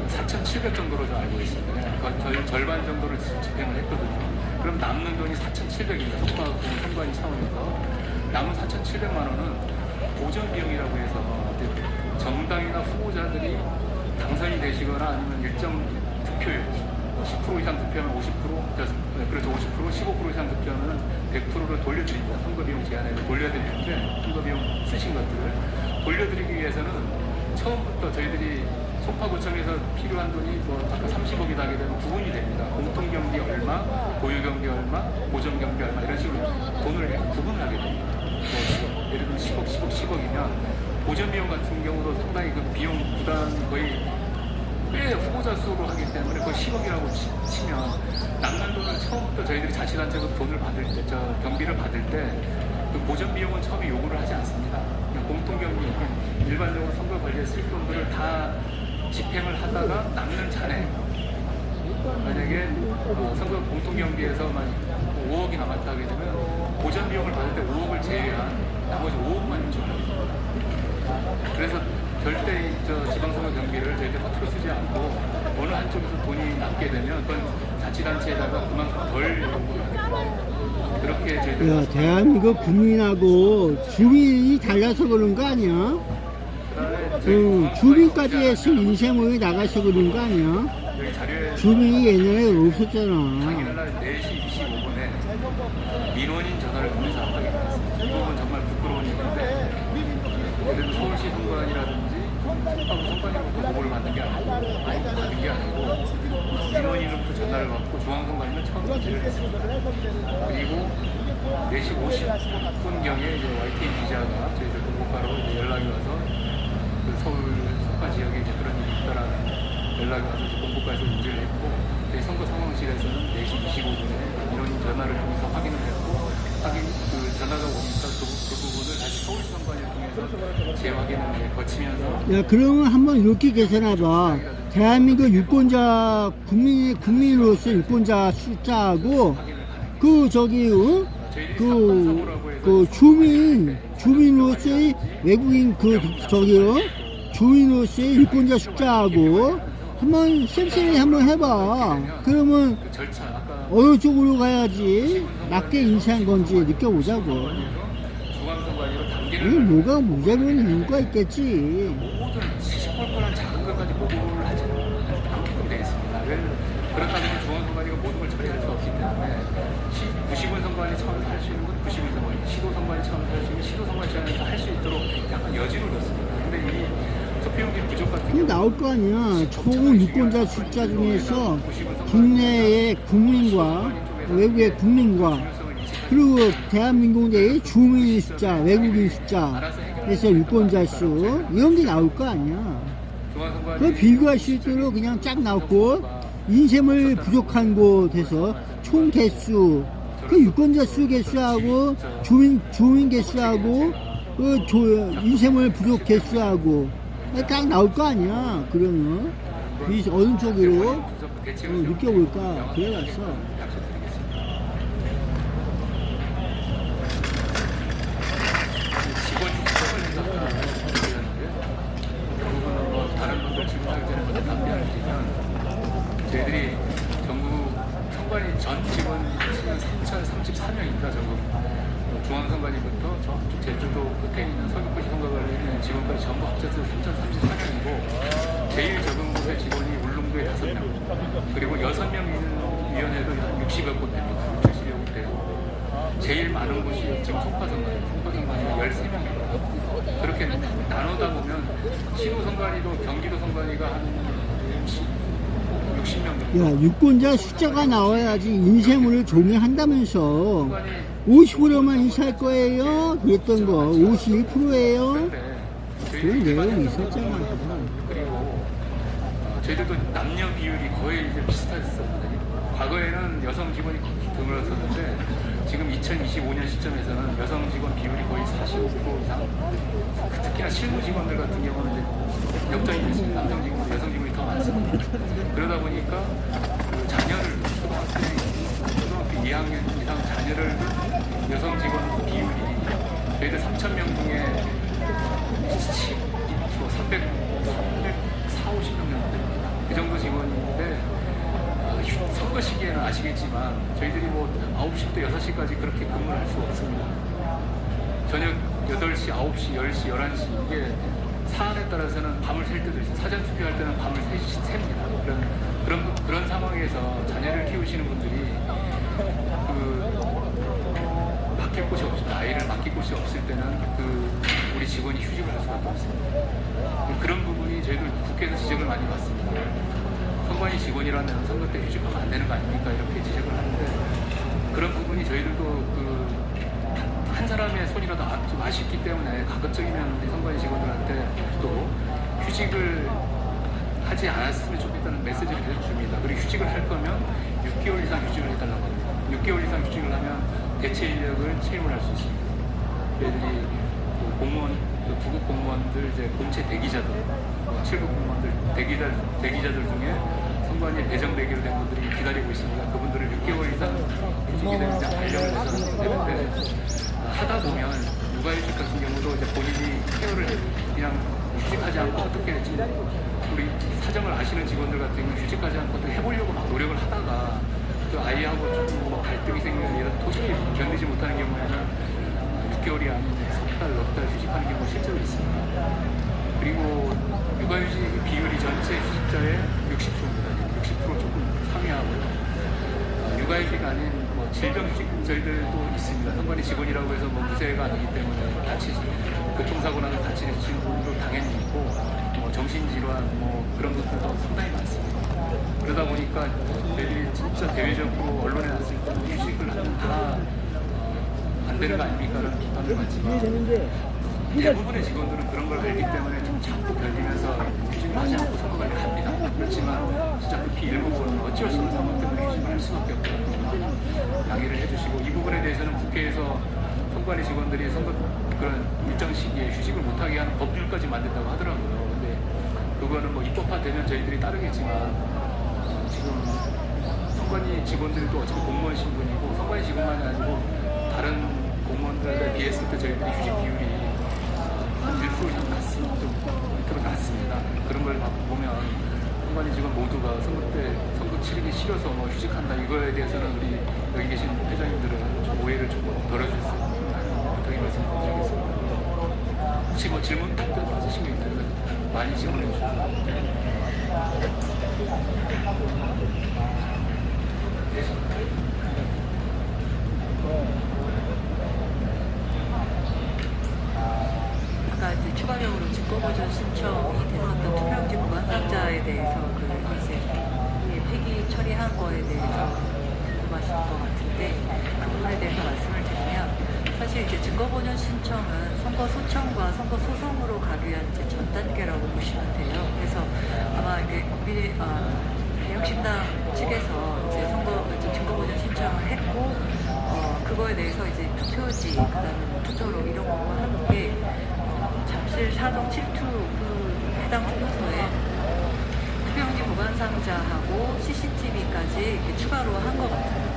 4,700 정도로 저 알고 있습니다. 거의 절반 정도를 집행을 했거든요. 그럼 남는 돈이 4,700입니다. 송파구 선관위 차원에서 남은 4,700만 원은 보전 비용이라고 해서 정당이나 후보자들이 당선이 되시거나 아니면 일정 득표율 10% 이상 득표하면 50%, 그래서 50%, 15% 이상 득표하면 100%를 돌려드립니다. 선거비용 제한에 돌려드리는데 선거비용 쓰신 것들을 돌려드리기 위해서는 처음부터 저희들이 송파구청에서 필요한 돈이 뭐 아까 30억이다 하게 되면 구분이 됩니다. 공통경비 얼마, 고유경비 얼마, 보전경비 얼마 이런 식으로 돈을 구분을 하게 됩니다. 뭐 예를 들면 10억, 10억, 10억이면 보전비용 같은 경우도 상당히 그 비용 부담이 거의 꽤 후보자 수로 하기 때문에 거의 10억이라고 치면 남는 돈을 처음부터 저희들이 자치단체에서 돈을 받을 때, 경비를 받을 때 그 보전 비용은 처음에 요구를 하지 않습니다. 그냥 공통경비, 일반적으로 선거 관리에 쓸 돈들을 다 집행을 하다가 남는 잔액 만약에 선거 공통경비에서만 5억이 남았다 하게 되면 보전 비용을 받을 때 5억을 제외한 나머지 5억만 요청합니다. 그래서 절대 지방선거 경비를 저희들 허투루 쓰지 않고 어느 한쪽에서 돈이 남게 되면 그건 자치단체에다가 그만큼 덜 그렇게 저희들. 야, 대한민국 국민하고 주민이 달라서 그런 거 아니야? 주민까지 해서 인쇄물이 나가서 그런 거 아니야? 주민이 옛날에 없었잖아. 당일날 4시 25분에 민원인 전화를 보내서 압박이 나왔습니다. 이 부분 정말 부끄러운 일인데 예를 들어 서울시 선관이라든지 선관위로부터 보고를 받는 게 아니고 민원인으로부터 전화를 받고 중앙선관위는 처음 인지를 했습니다. 그리고 4시 50분경에 이제 YTN 기자가 저희들 공고가로 연락이 와서 그 서울 송파 지역에 이제 그런 일이 있다라는 연락이 와서 공고가에서 인지를 했고 저희 선거 상황실에서는 4시 25분에 민원인 전화를 통해서 확인을 했고 그 전화가 오니까 그 부분을 다시 서울시 선관위를 통해서 재확인을 거치면서. 야, 그러면 한번 이렇게 계산해봐. 대한민국 유권자 국민으로서 유권자 숫자하고 그 주민으로서의 외국인 주민으로서의 유권자 숫자하고 한번 셈셈이 한번 해봐. 그러면 어느 쪽으로 가야지 낮게 인쇄한 건지 느껴보자고. 뭐가 무자본 이유가 있겠지. 모든 시시콜콜한 작은 것까지 선관위 차원에서 할 수 있는 건 91 선관위, 시도 선관위 차원에서 할 수 있는 시도 선관위 차원에서 할 수 있도록 약간 여지를 뒀습니다. 근데 이 투표용지 부족 같은 그럼 나올 거 아니야. 총 유권자 숫자 중에서 국내의 국민과 외국의 국민과 그리고 대한민국 내의 주민 숫자, 외국인 숫자에서 유권자 수 이런 게 나올 거 아니야. 그 비교할 수 있도록 그냥 쫙 나왔고 인쇄물 부족한 곳에서 총 개수, 그 유권자 수 개수하고 주민 개수하고 그 인쇄물 부족 개수하고 딱 나올 거 아니야. 그러면 어느 쪽으로 느껴볼까 그래봤어. 다른 분들 질문하기 전에 먼저 답변을 드리면 저희들이 전국 선관위 전 직원 3,034명입니다. 전국 중앙선관위부터 저쪽 제주도 끝에 있는 서귀포시 선거관에 있는 직원까지 전부 합쳐서 3,034명이고 제일 적은 곳의 직원이 울릉도에 5명 그리고 6명 있는 위원회도 한 60여 곳 됩니다. 70여 곳 되고 제일 많은 곳이 지금 송파선관위가 13명입니다. 그렇게 나누다 보면 시도 선관위도 경기도 선관위가 한 60명 정도. 야, 유권자 숫자가 나와야지 인쇄물을 종이한다면서 50%만 인쇄할 거예요? 그랬던 거 51%예요? 그런 내용이 있었잖아. 그리고 저희들도 남녀 비율이 거의 이제 비슷했었거든요. 과거에는 여성 직원이 드물었었는데 지금 2025년 시점에서는 여성 직원 비율이 거의 45% 이상. 특히나 실무 직원들 같은 경우는 이제 역전이 됐습니다. 남성 직원보다 여성 직원이 더 많습니다. 그러다 보니까 그 자녀를 초등학교 2학년 이상 자녀를 여성 직원 비율이 저희들 3,000명 중에 340명 정도 됩니다. 그 정도 직원인데 선거 시기에는 아시겠지만 저희들이 뭐 9시부터 6시까지 그렇게 근무를 할 수가 없습니다. 저녁 8시, 9시, 10시, 11시 이게 사안에 따라서는 밤을 샐 때도 있어요. 사전 투표할 때는 밤을 셉니다. 그런 상황에서 자녀를 키우시는 분들이 맡길 곳이 없습니다. 아이를 맡길 곳이 없을 때는 우리 직원이 휴직을 할 수밖에 없습니다. 그런 부분이 저희들 국회에서 지적을 많이 받습니다. 선관위 직원이라면 선거 때 휴직하면 안 되는 거 아닙니까? 이렇게 지적을 하는데 그런 부분이 저희들도 한 사람의 손이라도 좀 아쉽기 때문에 가급적이면 우리 선관위 직원들한테 또 휴직을 하지 않았으면 좋겠다는 메시지를 계속 줍니다. 그리고 휴직을 할 거면 6개월 이상 휴직을 해달라고 합니다. 6개월 이상 휴직을 하면 대체 인력을 채용을 할 수 있습니다. 저희들이 공무원, 부국 공무원들, 이제 공채 대기자들, 7급 공무원들, 대기자들 중에 선관위에 배정되기로 된 분들이 기다리고 있습니다. 그분들을 6개월 이상 휴직이 되면 발령을 해서 되는데 하다 보면 육아휴직 같은 경우도 이제 본인이 케어를 그냥 휴직하지 않고 어떻게 우리 사정을 아시는 직원들 같은 경우 휴직하지 않고 또 해보려고 막 노력을 하다가 또 아이하고 좀 갈등이 생기는 이런 도저히 견디지 못하는 경우에는 6개월이 아닌 석 달, 넉 달 휴직하는 경우가 실제로 있습니다. 그리고 육아휴직 비율이 전체 휴직자의 60%입니다. 60% 조금 상회하고요. 육아휴직 아닌 질병휴직 저희들도 있습니다. 선관위 직원이라고 해서 무죄가 아니기 때문에 교통사고 나서 다치는 친구도 당연히 있고 정신질환 그런 것들도 상당히 많습니다. 그러다 보니까 저희들이 진짜 대외적으로 언론에 났을 때 휴직을 하면 다 안 되는 거 아닙니까? 라는 비판을 받지만 대부분의 직원들은 그런 걸 알기 때문에 좀 참고 견디면서 휴직을 하지 않고 선거관리를 합니다. 그렇지만 진짜 극히 일부분은 어찌할 수 없는 상황 때문에 휴직을 할 수밖에 없다고 양해를 해주시고 이 부분에 대해서는 국회에서 선관위 직원들이 그런 일정 시기에 휴직을 못하게 하는 법률까지 만든다고 하더라고요. 근데 그거는 입법화되면 저희들이 따르겠지만 지금 선관위 직원들이 또 어차피 공무원 신분이고 선관위 직원만이 아니고 다른 공무원들에 비했을 때 저희들이 휴직 비율이 한 1% 이상 낮습니다. 좀 밑으로 낮습니다. 그런 걸 보면 선관위 직원 모두가 선거 치르기 싫어서 휴직한다 이거에 대해서는 우리 여기 계신 회장님들은 좀 오해를 조금 덜어주셨으면 부탁의 말씀드리겠습니다. 혹시 질문 답변 받으신 게 있나요? 많이 질문해 주셔서. 네. 궁금하신 것 같은데 그 부분에 대해서 말씀을 드리면 사실 이제 증거보존 신청은 선거 소청과 선거 소송으로 가기 위한 이제 전 단계라고 보시면 돼요. 그래서 아마 이게 개혁신당 측에서 이제 증거보존 신청을 했고 그거에 대해서 이제 투표지, 그다음에 투표로 이런 거와 함께 잠실 4동 7투 그 해당 투표소에 투표용지 보관 상자하고 CCTV까지 이렇게 추가로 한 것 같아요.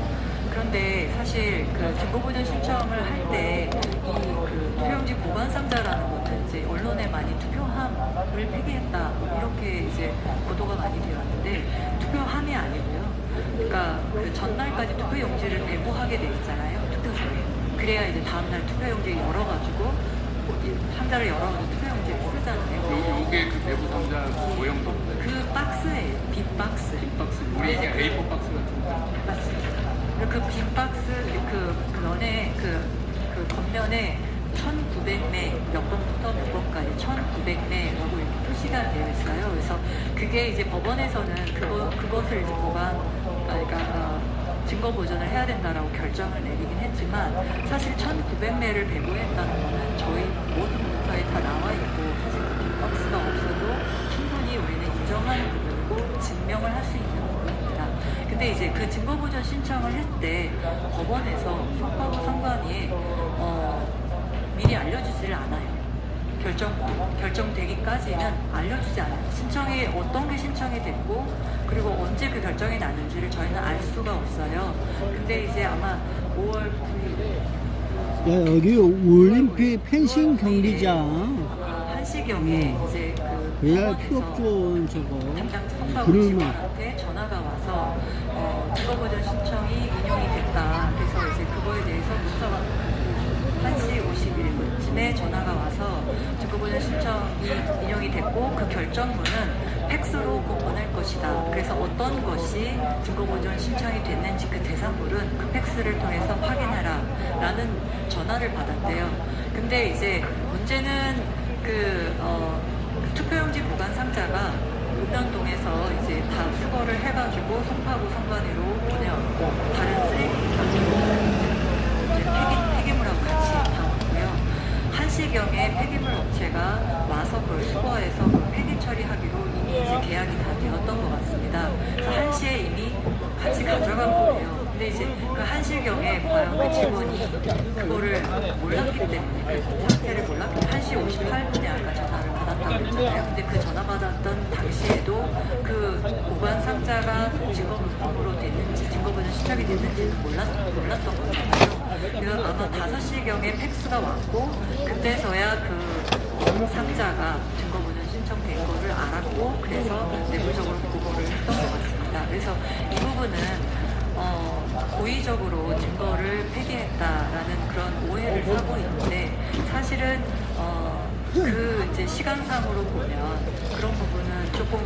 그런데 사실 그 증거보존 신청을 할 때 이 그 투표용지 보관 상자라는 거는 이제 언론에 많이 투표함을 폐기했다 이렇게 이제 보도가 많이 되었는데 투표함이 아니고요. 그러니까 그 전날까지 투표용지를 배부하게 돼 있잖아요. 투표소에. 그래야 이제 다음날 투표용지 열어가지고 상자를 열어가지고 투표용지를 쓰잖아요. 요게 그 내부 상자 모형도 그 박스예요. 빅박스. 우리 이제 A4 박스 같은 거. 맞습니다. 그 빈박스 그 면에 그 겉면에 1900매 몇 번부터 몇 번까지 1900매라고 이렇게 표시가 되어 있어요. 그래서 그게 이제 법원에서는 그것을 이제 증거 보존을 해야 된다라고 결정을 내리긴 했지만 사실 1900매를 배부했다는 거는 저희 모든 문서에 다 나와 있고 사실 그 빈박스가 없어도 충분히 우리는 인정하는 부분이고 증명을 할 수 있는 부분입니다. 근데 이제 그 증거보존 신청을 할 때 법원에서 선거부 선관위에 미리 알려주지를 않아요. 결정되기까지는 알려주지 않아요. 신청이 어떤 게 신청이 됐고 그리고 언제 그 결정이 났는지를 저희는 알 수가 없어요. 근데 이제 아마 5월 9일 여기 올림픽 펜싱 경기장 1시경에 이제 왜 필요 없죠 저거 담당 선거부 그러면 직원한테 전화가 와서 증거보존 신청이 인용이 됐다. 그래서 이제 그거에 대해서 문서가 1시 51분쯤에 전화가 와서 증거보존 신청이 인용이 됐고 그 결정문은 팩스로 곧 보낼 것이다. 그래서 어떤 것이 증거보존 신청이 됐는지 그 대상물은 그 팩스를 통해서 확인하라 라는 전화를 받았대요. 근데 이제 문제는 투표용지 보관 상자가 읍면동에서 이제 다 수거를 해가지고 송파구 선관위로 보내왔고 다른 쓰레기까지 폐기물하고 같이 다 왔고요. 1시경에 폐기물 업체가 와서 그걸 수거해서 그 폐기 처리하기로 이미 이제 계약이 다 되었던 것 같습니다. 그래서 1시에 이미 같이 가져간 거예요. 근데 이제 그 1시경에 과연 그 직원이 그거를 몰랐기 때문에 그 상태를 몰랐기 때문에 1시 58분에 아까 전화를 받았다고 했잖아요. 근데 그 전화 받았던 당시에도 그 보관 상자가 증거물로 됐는지 증거보존 신청이 됐는지는 몰랐던 거잖아요. 그래서 아마 5시경에 팩스가 왔고 그때서야 그 상자가 증거보존 신청된 거를 알았고 그래서 내부적으로 보고를 했던 것 같습니다. 그래서 이 부분은 고의적으로 증거를 폐기했다라는 그런 오해를 사고 있는데 사실은 그 이제 시간상으로 보면 그런 부분은 조금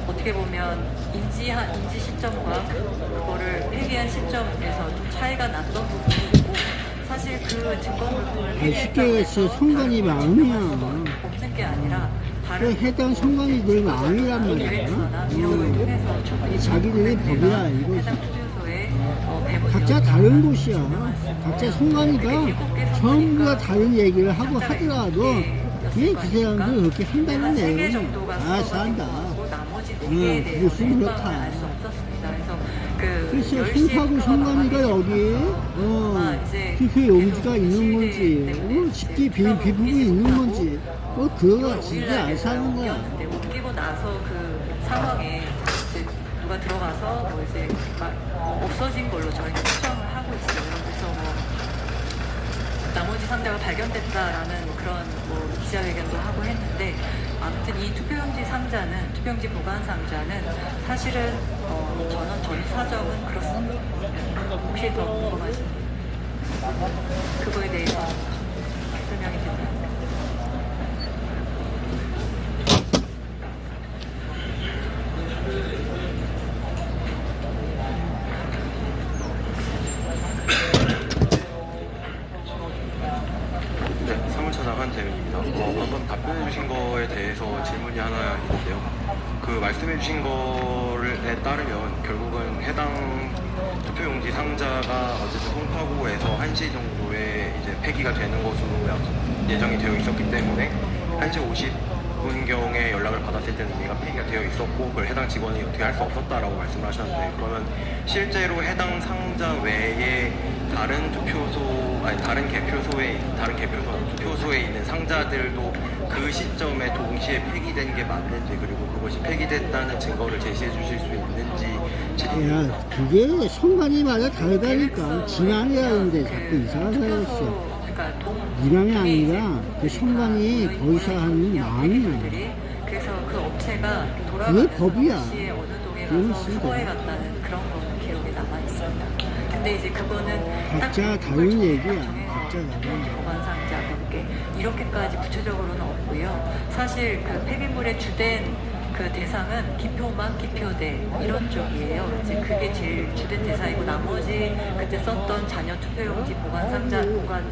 어떻게 보면 인지 시점과 그거를 폐기한 시점에서 좀 차이가 났던 부분이 있고 사실 그 증거물품을 쉽게 선관위 마음이야. 없는 게 아니라 그 해당 선관위들 마음이란 말이야. 자기들의 법이야 이거. 각자 다른 곳이야. 각자 선관위가 전부 다 다른 얘기를 하고 하더라도 왜 그 사람들 그렇게 한다는 내용. 아 잘한다. 그래서 그렇다. 그래서 송파구 선관위가 여기 투표 용지가 있는 건지 식기 비품이 있는 건지 그거가 진짜 안 사는 거야. 옮기고 나서 그 상황에 이제 누가 들어가서 이제 없어진 걸로 저희는 추정을 하고 있어요. 그래서 나머지 상자가 발견됐다라는 그런 기자회견도 하고 했는데 아무튼 이 투표용지 상자는 투표용지 보관 상자는 사실은 전 사정은 그렇습니다. 혹시 더 궁금하신 그거에 대해서 설명이 됐나요? 네, 사무처장 한재민입니다. 방금 답변해 주신 거에 대해서 질문이 하나 있는데요. 그 말씀해 주신 거에 따르면 결국은 해당 투표용지 상자가 어쨌든 송파구에서 1시 정도에 이제 폐기가 되는 것으로 예정이 되어 있었기 때문에 1시 50분경에 연락을 받았을 때는 이미가 폐기가 되어 있었고 그걸 해당 직원이 어떻게 할 수 없었다라고 말씀을 하셨는데, 그러면 실제로 해당 상자 외에 다른 투표소에 있는 상자들도 그 시점에 동시에 폐기된 게 맞는지, 그리고 그것이 폐기됐다는 증거를 제시해 주실 수 있는지. 야, 그게 선관위마다 다르다니까. 진앙이 하는데 자꾸 이상한 사람이 있어. 진앙이 아니라 그 선관위 거기서 하는 마음이야. 그래서 그 업체가 그게 법이야. 시에 어느 동에 가서 수거해 갔다는 그런 거는 기록에 남아 있습니다. 근데 이제 그거는 각자 다른 얘기야. 각자 다른 얘기. 보관 상자 이렇게까지 구체적으로는 없고요. 사실 그 폐기물의 주된 그 대상은 기표만 기표대 이런 쪽이에요. 이제 그게 제일 주된 대상이고, 나머지 그때 썼던 자녀 투표용지 보관 상자, 보관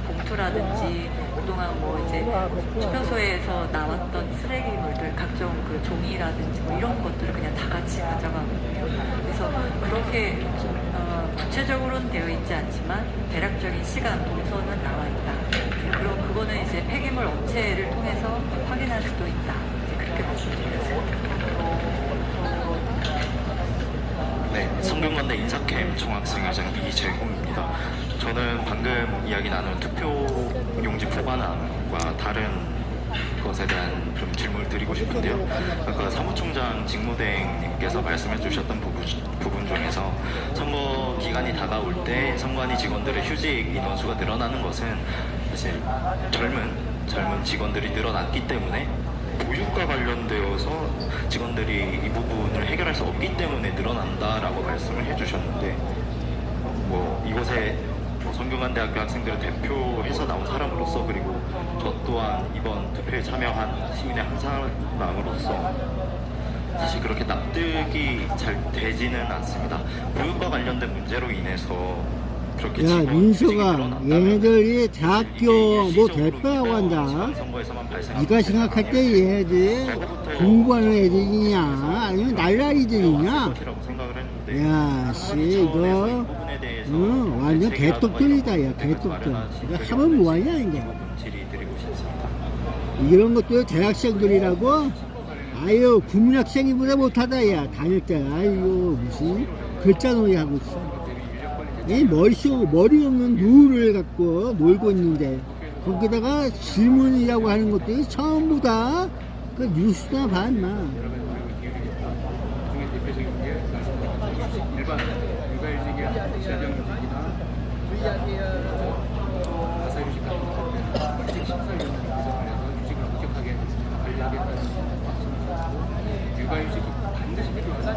봉투라든지 그동안 뭐 이제 투표소에서 나왔던 쓰레기물들, 각종 그 종이라든지 뭐 이런 것들을 그냥 다 같이 가져가거든요. 그래서 그렇게 구체적으로는 되어 있지 않지만 대략적인 시간 동선은 나와 있다. 그리고 그거는 이제 폐기물 업체를 통해서 확인할 수도 있다. 이제 그렇게 말씀드렸습니다. 네, 성균관대 인사캠 총학생회장 이재홍입니다. 저는 방금 이야기 나눈 투표용지 보관함과 다른 것에 대한 좀 질문을 드리고 싶은데요. 아까 사무총장 직무대행님께서 말씀해 주셨던 부분 중에서 선거 기간이 다가올 때 선관위 직원들의 휴직 인원수가 늘어나는 것은 사실 젊은 직원들이 늘어났기 때문에 보육과 관련되어서 직원들이 이 부분을 해결할 수 없기 때문에 늘어난다라고 말씀을 해주셨는데, 뭐 이곳에 성균관대학교 학생들을 대표해서 나온 사람으로서, 그리고 저 또한 이번 투표에 참여한 시민의 한 사람으로서 사실 그렇게 납득이 잘 되지는 않습니다. 보육과 관련된 문제로 인해서 그렇게 야, 민서가 얘네들이 대학교 뭐 대표라고 한다. 네가 생각할 때 얘네들이 공부하는 애들이냐 아니면 날라리들이냐? 야, 씨, 이거 완전 개떡들이다. 야, 개떡들. 이거 하면 뭐하냐 이게. 이런 것도 대학생들이라고? 아유, 국민학생이보다 못하다. 야, 다닐 때 아이고 무슨 글자놀이 하고 있어. 이 머리 없는 누를 갖고 놀고 있는데, 거기다가 질문이라고 하는 것들이 전부 다 그 뉴스나 봐, 인마. 중에 대표적인 게 일반직이나 재정직이나 가사유직 같은 경우는 일찍 심사위원회 구성해서 유직을 엄격하게 관리하겠다는 말씀이셨고, 육아휴직이 반드시 필요하다,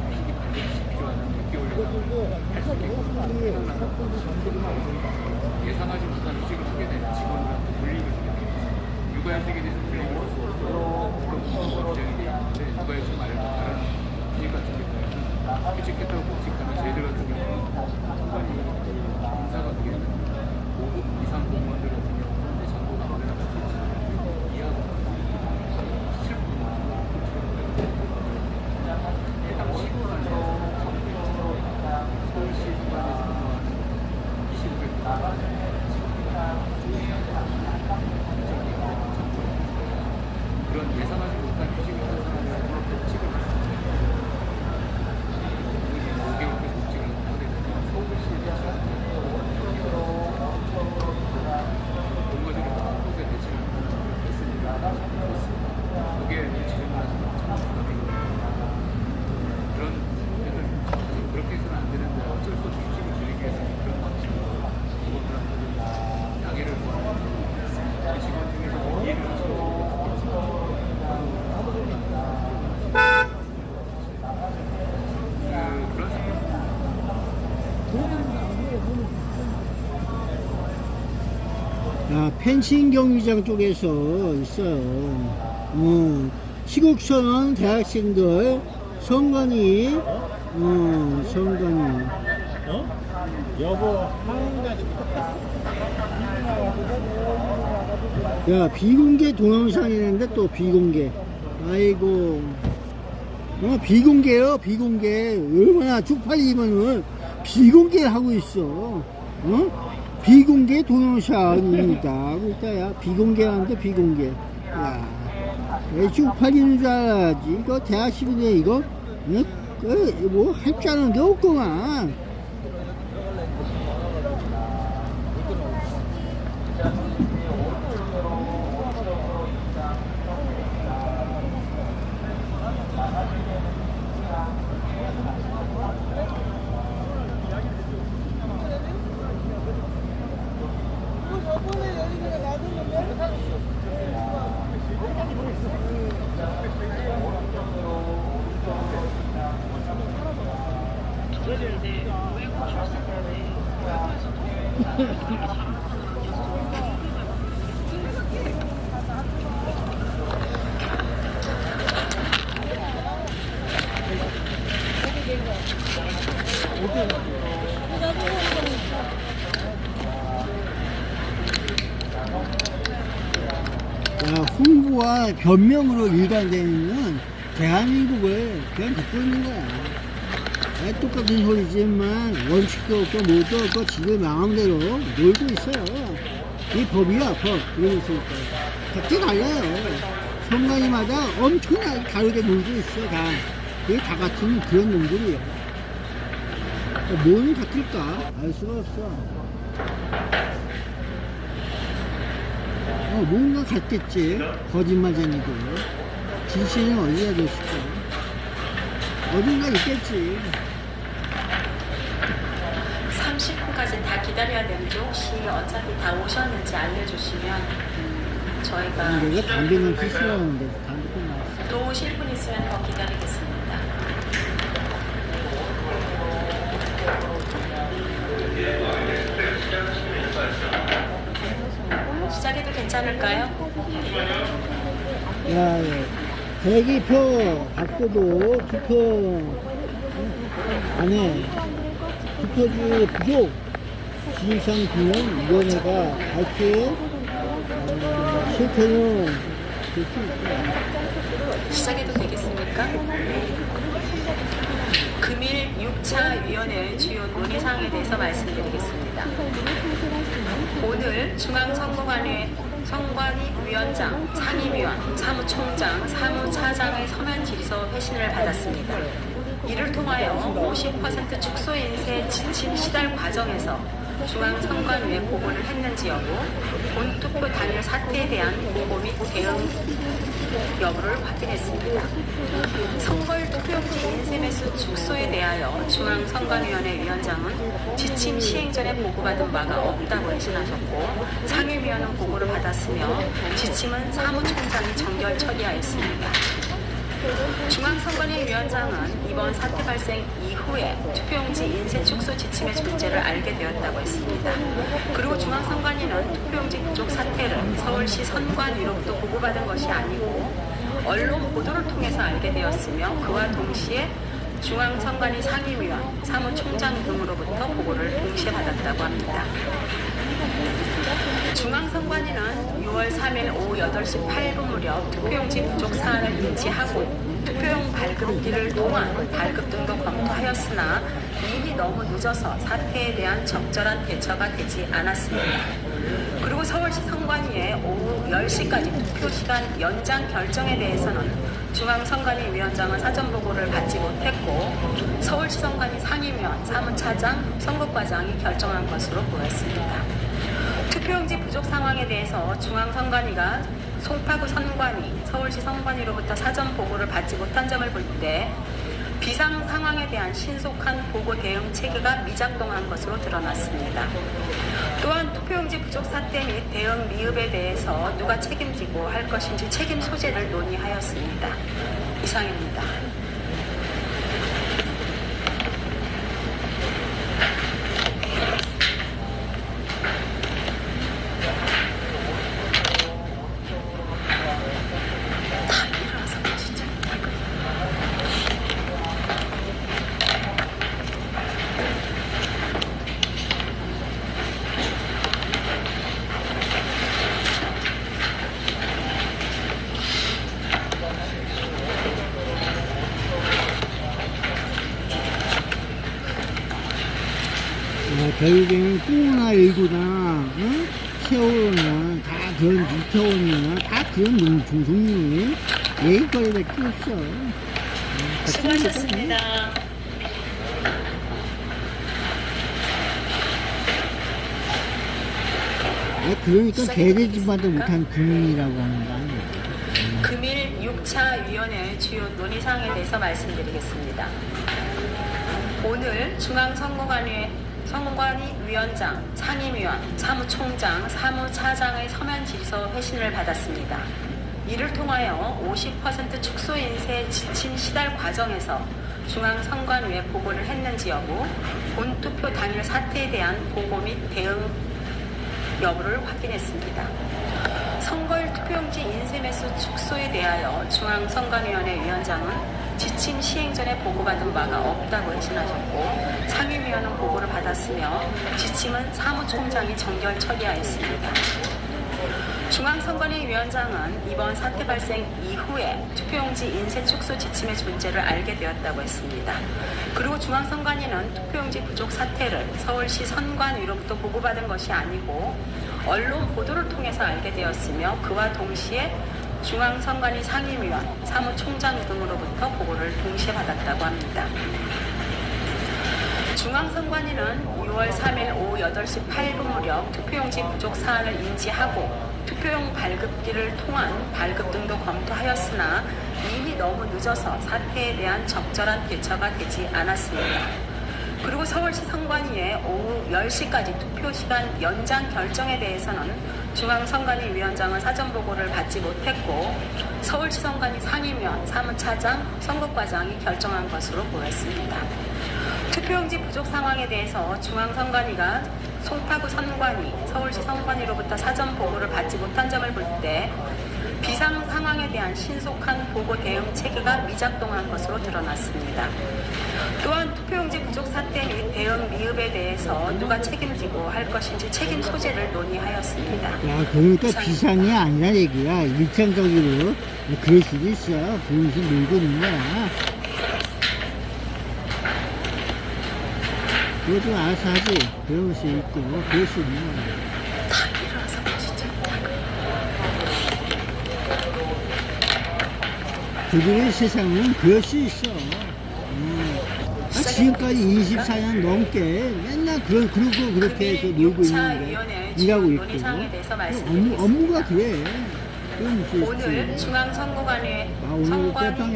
휴직이 반드시 필요하다는 6개월이나 할 수 있게끔 예상하지 못한 휴직을 하게 되는 직원들한테 불이익을 주게 됩니다. 육아휴직에 대해서 불이익을 줄 수 없도록 규정이 되어 있는데, 육아휴직 말고 다른 휴직 같은 경우에는 휴직했다고 복직하면 저희들 같은 경우는 선관위 인사가 되게 되는 5급 이상 공무원들 같은 경우는 정보가 올라갈 수 있지만 이하고 7급 해당 시군에서 서울시 선관위에서 근무하는 25개 그런 예상하지 못한 휴직을 한 사람을 복직을 했습니다. 5개월째 복직을 하게 되면 서울시에 대해서 공무원들이 한 곳에 배치를 했으니까 거기에 지정을 하시면 그런 문제들 그렇게 해서는 안 되는데 어쩔 수 없이 휴직을 줄이기 위해서는 그런 방식으로 직원들한테 양해를 구하는 직원 중에서 이해를 하시는 야, 펜싱 경기장 쪽에서 있어요. 시국촌 대학생들 선관위, 선관위. 여보, 한 가지. 야, 비공개 동영상이는데 또 비공개. 아이고. 비공개요, 비공개. 얼마나 쪽팔리면은 비공개하고 있어. 어? 비공개 동영상입니다. 그러니까 비공개하는데 비공개. 야, 왜 쪽팔리는 줄 알아야지. 이거 대학 시민에 이거 뭐 할 줄 아는 게 없구만. 야, 홍보와 변명으로 일관되는 대한민국을 그냥 듣고 있는 거야. 똑같은 소리지만 원칙도 없고 뭐도 없고 지금 마음대로 놀고 있어요. 이 법이야, 법. 이러고 있으니까. 각기 달라요. 선관위마다 엄청나게 다르게 놀고 있어, 다. 그게 다 같은 그런 놈들이에요. 뭐는 같을까? 알 수가 없어. 뭔가 같겠지. 거짓말쟁이도. 진실은 어디가 됐을까? 어딘가 있겠지. 30분까지 다 기다려야 되는데 혹시 어차피 다 오셨는지 알려주시면 저희가 내가 담배 냄새 싫어하는데 담배 끝났어. 또 오실 분 있으면 더 기다리겠습니다. 시작해도 괜찮을까요? 야, 대기표 받고도 투표 안에 투표지 부족 진상규명위원회가 발표에 실태는 시작해도 되겠습니까? 금일 6차 위원회의 주요 논의사항에 대해서 말씀드리겠습니다. 오늘 중앙선거관리 위원장, 상임위원, 사무총장, 사무차장의 서면 질서 회신을 받았습니다. 이를 통하여 50% 축소 인쇄 지침 시달 과정에서 중앙선관위에 보고를 했는지 여부, 본투표 당일 사태에 대한 보고 및 대응 여부를 확인했습니다. 선거일 투표용지 인쇄 매수 축소에 대하여 중앙선관위원회 위원장은 지침 시행 전에 보고받은 바가 없다고 회신하셨고, 상임위원은 보고를 받았으며 지침은 사무총장이 정결 처리하였습니다. 중앙선관위 위원장은 이번 사태 발생 이후에 투표용지 인쇄 축소 지침의 존재를 알게 되었다고 했습니다. 그리고 중앙선관위는 투표용지 부족 사태를 서울시 선관위로부터 보고받은 것이 아니고 언론 보도를 통해서 알게 되었으며, 그와 동시에 중앙선관위 상임위원, 사무총장 등으로부터 보고를 동시에 받았다고 합니다. 중앙선관위는 6월 3일 오후 8시 8분 무렵 투표용지 부족 사안을 인지하고 투표용 발급기를 통한 발급 등도 검토하였으나 이미 너무 늦어서 사태에 대한 적절한 대처가 되지 않았습니다. 그리고 서울시 선관위의 오후 10시까지 투표시간 연장 결정에 대해서는 중앙선관위 위원장은 사전보고를 받지 못했고, 서울시 선관위 상임위원, 사무차장, 선거과장이 결정한 것으로 보였습니다. 투표용지 부족 상황에 대해서 중앙선관위가 송파구 선관위, 서울시 선관위로부터 사전 보고를 받지 못한 점을 볼 때 비상 상황에 대한 신속한 보고 대응 체계가 미작동한 것으로 드러났습니다. 또한 투표용지 부족 사태 및 대응 미흡에 대해서 누가 책임지고 할 것인지 책임 소재를 논의하였습니다. 이상입니다. 결국에는 코로나19나, 응? 세월호나, 다 그런 이태원이나, 다 그런 종류, 얘기거리밖에 없어. 수고하셨습니다. 그러니까 대대지마도 못한 국민이라고 하는 거 아니에요. 금일 6차 위원회 주요 논의사항에 대해서 말씀드리겠습니다. 오늘 중앙선거관위 위원장, 상임위원, 사무총장, 사무차장의 서면 질서 회신을 받았습니다. 이를 통하여 50% 축소 인쇄 지침 시달 과정에서 중앙선관위에 보고를 했는지 여부, 본투표 당일 사태에 대한 보고 및 대응 여부를 확인했습니다. 선거일 투표용지 인쇄 매수 축소에 대하여 중앙선관위원회 위원장은 지침 시행 전에 보고받은 바가 없다고 회신하셨고, 상임위원은 보고를 받았으며 지침은 사무총장이 정결 처리하였습니다. 중앙선관위 위원장은 이번 사태 발생 이후에 투표용지 인쇄 축소 지침의 존재를 알게 되었다고 했습니다. 그리고 중앙선관위는 투표용지 부족 사태를 서울시 선관위로부터 보고받은 것이 아니고 언론 보도를 통해서 알게 되었으며, 그와 동시에 중앙선관위 상임위원, 사무총장 등으로부터 보고를 동시에 받았다고 합니다. 중앙선관위는 6월 3일 오후 8시 8분 무렵 투표용지 부족 사안을 인지하고 투표용 발급기를 통한 발급 등도 검토하였으나 이미 너무 늦어서 사태에 대한 적절한 대처가 되지 않았습니다. 그리고 서울시 선관위의 오후 10시까지 투표시간 연장 결정에 대해서는 중앙선관위 위원장은 사전보고를 받지 못했고, 서울시 선관위 상임위원, 사무차장, 선거과장이 결정한 것으로 보였습니다. 투표용지 부족 상황에 대해서 중앙선관위가 송파구 선관위, 서울시 선관위로부터 사전 보고를 받지 못한 점을 볼 때 비상 상황에 대한 신속한 보고 대응 체계가 미작동한 것으로 드러났습니다. 또한 투표용지 부족 사태 및 대응 미흡에 대해서 누가 책임지고 할 것인지 책임 소재를 논의하였습니다. 그러니까 비상이 아니라 얘기야. 일차적으로 그럴 수도 있어. 그러면서 놀고 있는 거야. 그거 좀 알아서 하지. 그럴 수 있고, 그럴 수 있는 거야. 그들의 세상은 그럴 수 있어. 지금까지 24년 넘게 맨날 그러고 그렇게 해서 놀고 있는데, 일하고 있고. 업무가 그래. 오늘 중앙선거관위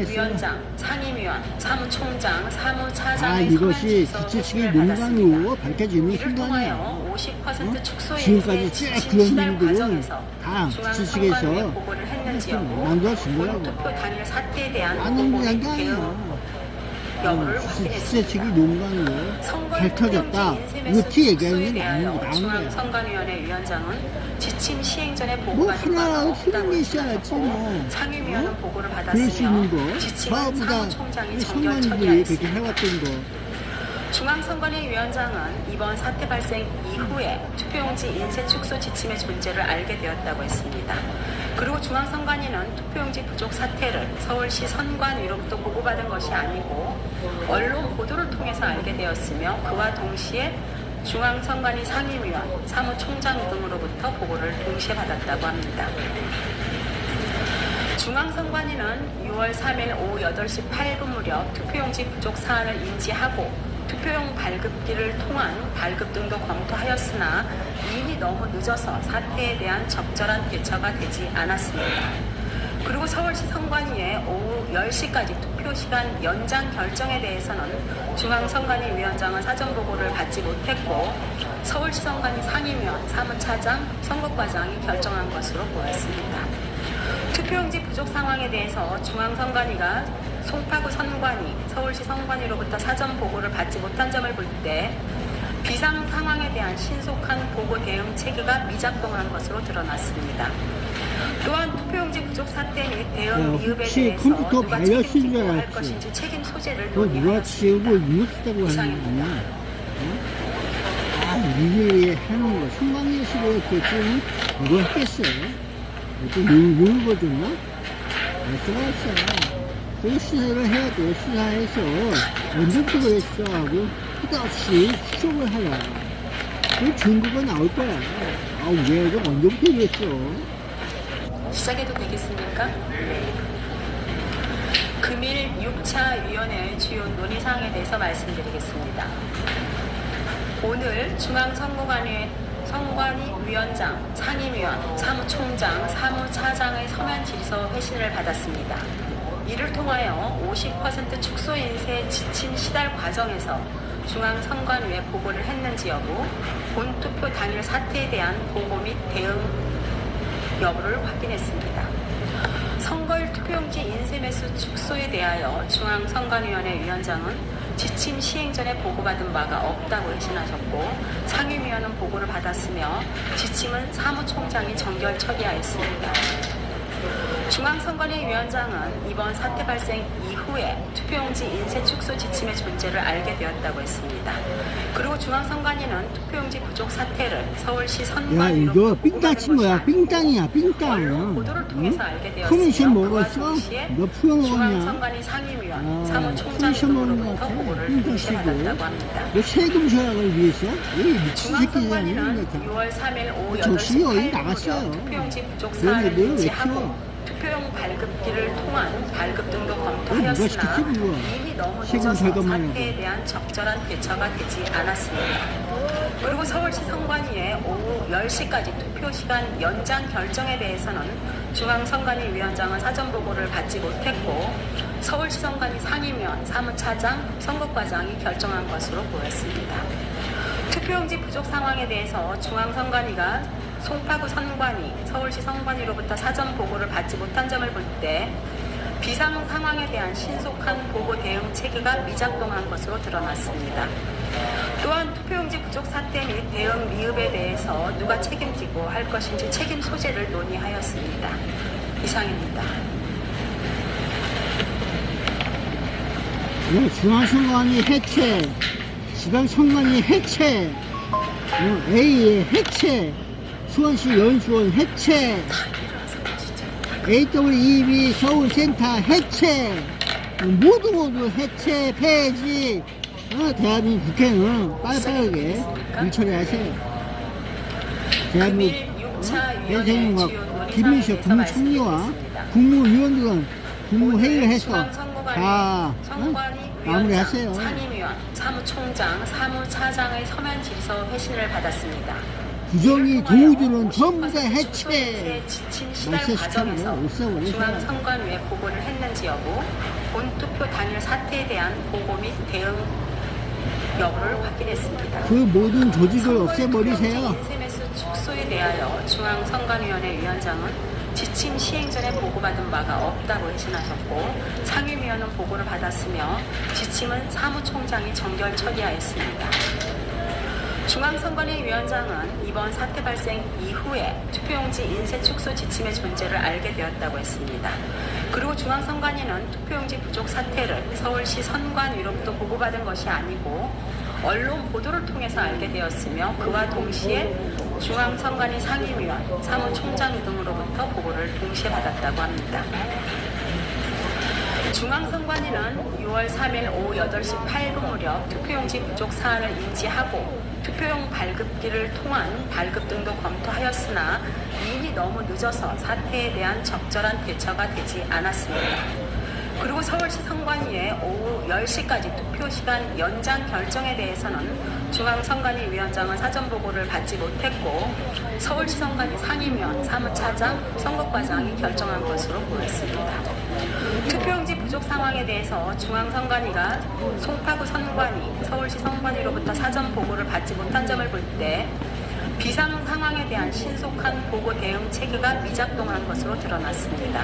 위원장, 상임위원, 사무총장, 사무차장의 이것이 주최측의 농간으로 밝혀지는 순간이야. 50% 축소 지금까지 쭉 그런 일들은 다 주최측에서 보고를 했는지 여부, 만들어진 거라고. 본투표 당일 사태에 대한 안 보고 한 및 게 대응 아니야. 여부를 확인했습니다. 주최측이 농간으로 밝혀졌다. 이렇게 얘기하는 게 나은 거야. 중앙선관위원회 위원장은 지침 시행 전에 뭐 보고받은 바가 하나 없다고 틀린 게 있어야지 뭐. 상임위원은 보고를 그럴 수 있는 받았으며 거. 지침은 전부 다 사무총장이 정결 선관위들이 그렇게 처리하였습니다. 해왔던 거. 중앙선관위 위원장은 이번 사태 발생 이후에 투표용지 인쇄 축소 지침의 존재를 알게 되었다고 했습니다. 그리고 중앙선관위는 투표용지 부족 사태를 서울시 선관위로부터 보고받은 것이 아니고 언론 보도를 통해서 알게 되었으며, 그와 동시에 중앙선관위 상임위원, 사무총장 등으로부터 보고를 동시에 받았다고 합니다. 중앙선관위는 6월 3일 오후 8시 8분 무렵 투표용지 부족 사안을 인지하고 투표용 발급기를 통한 발급 등도 검토하였으나 이미 너무 늦어서 사태에 대한 적절한 대처가 되지 않았습니다. 그리고 서울시 선관위의 오후 10시까지 투표시간 연장 결정에 대해서는 중앙선관위 위원장은 사전보고를 받지 못했고, 서울시 선관위 상임위원, 사무차장, 선거과장이 결정한 것으로 보였습니다. 투표용지 부족 상황에 대해서 중앙선관위가 송파구 선관위, 서울시 선관위로부터 사전 보고를 받지 못한 점을 볼 때 비상 상황에 대한 신속한 보고 대응 체계가 미작동한 것으로 드러났습니다. 또한 투표용지 부족 사태 및 대응 미흡에 대해서 컴퓨터 누가 바이러스인 줄 책임지고 할 알았지. 것인지 책임 소재를 그거 누가 치우고 이렇다고 하는 거냐. 이게 하는 거. 선관위에서 그랬겠지. 누가 했겠어. 또 누구 줬나? 알 수가 없어. 그 수사를 해야 돼. 수사해서 언제부터 그랬어 하고 끝없이 추적을 하라. 그 증거가 나올 거야. 아, 왜 이거 언제부터 이랬어? 시작해도 되겠습니까? 네. 금일 6차 위원회의 주요 논의사항에 대해서 말씀드리겠습니다. 오늘 중앙선거관위 위원장, 상임위원, 사무총장, 사무차장의 서면 질서 회신을 받았습니다. 이를 통하여 50% 축소 인쇄 지침 시달 과정에서 중앙선관위에 보고를 했는지 여부, 본투표 당일 사태에 대한 보고 및 대응 여부를 확인했습니다. 선거일 투표용지 인쇄 매수 축소에 대하여 중앙선관위원회 위원장은 지침 시행 전에 보고받은 바가 없다고 회신하셨고, 상임위원은 보고를 받았으며 지침은 사무총장이 정결 처리하였습니다. 중앙선관위 위원장은 이번 사태 발생 이후에 투표용지 인쇄 축소 지침의 존재를 알게 되었다고 했습니다. 그리고 중앙선관위는 투표용지 부족 사태를 서울시 야, 선관위로 이거 삥땅 친 거야. 삥땅이야, 삥땅. 보도를 통해서 알게 되었으며, 커미션 그와 먹었어? 동시에 너 푸여 먹었냐? 중앙선관위 상임위원, 사무총장 커미션 먹는 거 등으로부터 같아. 보고를 삥땅 동시에 치고. 받았다고 합니다. 너 세금 절약을 위해서? 이 미친 새끼야. 중앙선관위는 6월 3일 오후 정신이 8시 어디 8분 나갔어요? 무렵 투표용지 부족 너네 사안을 너를 왜 인지하고 키워? 투표용 발급기를 통한 발급 등도 누가 검토하였으나 시켰어, 그거? 이미 너무 세금 늦어서 절감만 하고. 사태에 대한 적절한 대처가 되지 않았습니다. 그리고 서울시 선관위의 오후 10시까지 투표 시간 연장 결정에 대해서는 중앙선관위 위원장은 사전 보고를 받지 못했고, 서울시 선관위 상임위원, 사무차장, 선거과장이 결정한 것으로 보였습니다. 투표용지 부족 상황에 대해서 중앙선관위가 송파구 선관위, 서울시 선관위로부터 사전 보고를 받지 못한 점을 볼 때 비상 상황에 대한 신속한 보고 대응 체계가 미작동한 것으로 드러났습니다. 또한 투표용지 부족 사태 및 대응 미흡에 대해서 누가 책임지고 할 것인지 책임 소재를 논의하였습니다. 이상입니다. 중앙선관위 해체, 지방선관위 해체, A의 해체, 수원시 연수원 해체, AWEB 서울센터 해체, 모두 해체, 폐지. 대한민국 국회는 빨리빠르게 일처리하세요. 대한민국 대통령과 김민식 국무총리와 국무위원들은 국무회의를 해서 다 마무리하세요. 상임위원, 사무총장, 사무차장의 서면 질서 회신을 받았습니다. 부정이 도우들은 전부 다 해체. 지침 시달 과정에서 중앙선관위에 보고를 했는지 여부, 본투표 당일 사태에 대한 보고 및 대응 여부를 확인했습니다. 그 모든 조직을 없애버리세요. 인쇄매수 축소에 대하여 중앙선관위원회 위원장은 지침 시행 전에 보고받은 바가 없다고 회신하셨고, 상임위원은 보고를 받았으며 지침은 사무총장이 정결 처리하였습니다. 중앙선관위 위원장은 이번 사태 발생 이후에 투표용지 인쇄 축소 지침의 존재를 알게 되었다고 했습니다. 그리고 중앙선관위는 투표용지 부족 사태를 서울시 선관위로부터 보고받은 것이 아니고 언론 보도를 통해서 알게 되었으며, 그와 동시에 중앙선관위 상임위원, 사무총장 등으로부터 보고를 동시에 받았다고 합니다. 중앙선관위는 6월 3일 오후 8시 8분 무렵 투표용지 부족 사안을 인지하고 투표용 발급기를 통한 발급 등도 검토하였으나 이미 너무 늦어서 사태에 대한 적절한 대처가 되지 않았습니다. 그리고 서울시 선관위의 오후 10시까지 투표 시간 연장 결정에 대해서는 중앙선관위 위원장은 사전 보고를 받지 못했고, 서울시 선관위 상임위원, 사무차장, 선거과장이 결정한 것으로 보였습니다. 투표용지 부족 상황에 대해서 중앙선관위가 송파구 선관위, 서울시 선관위로부터 사전 보고를 받지 못한 점을 볼 때 비상 상황에 대한 신속한 보고 대응 체계가 미작동한 것으로 드러났습니다.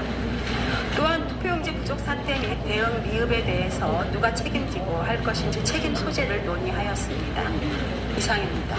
또한 투표용지 부족 사태 및 대응 미흡에 대해서 누가 책임지고 할 것인지 책임 소재를 논의하였습니다. 이상입니다.